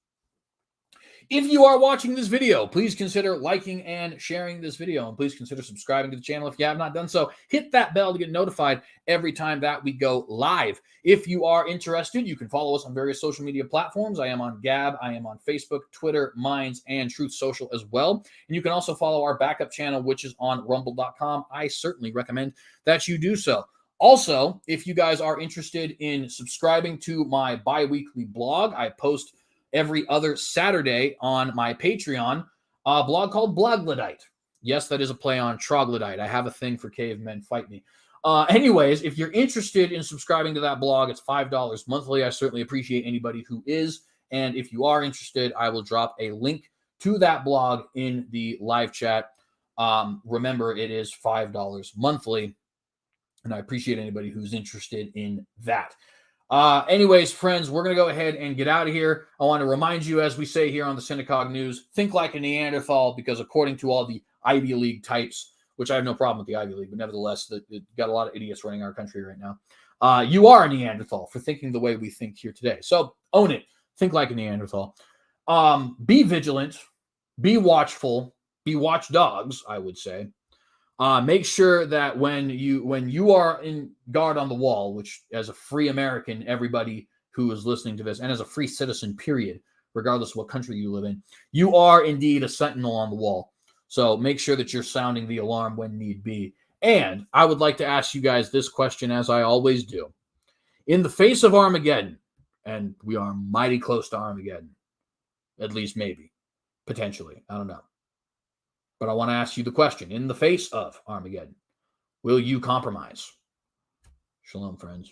[SPEAKER 1] if you are watching this video, please consider liking and sharing this video, and please consider subscribing to the channel if you have not done so. Hit that bell to get notified every time that we go live. If you are interested, you can follow us on various social media platforms. I am on Gab, I am on Facebook, Twitter, Minds, and Truth Social as well. And you can also follow our backup channel, which is on rumble.com. I certainly recommend that you do so. Also, if you guys are interested in subscribing to my bi-weekly blog, I post every other Saturday on my Patreon, a blog called Bloglodyte. Yes, that is a play on troglodyte. I have a thing for cavemen. Fight me. Anyways, if you're interested in subscribing to that blog, it's $5 monthly. I certainly appreciate anybody who is. And if you are interested, I will drop a link to that blog in the live chat. Remember, it is $5 monthly. And I appreciate anybody who's interested in that. Anyways, friends, we're going to go ahead and get out of here. I want to remind you, as we say here on the Synagogue News, think like a Neanderthal, because according to all the Ivy League types, which I have no problem with the Ivy League, but nevertheless, it got a lot of idiots running our country right now. You are a Neanderthal for thinking the way we think here today. So own it. Think like a Neanderthal. Be vigilant. Be watchful. Be watchdogs, I would say. Make sure that when you are in guard on the wall, which as a free American, everybody who is listening to this, and as a free citizen, period, regardless of what country you live in, you are indeed a sentinel on the wall. So make sure that you're sounding the alarm when need be. And I would like to ask you guys this question, as I always do. In the face of Armageddon, and we are mighty close to Armageddon, at least maybe, potentially, I don't know. But I want to ask you the question, in the face of Armageddon, will you compromise? Shalom, friends.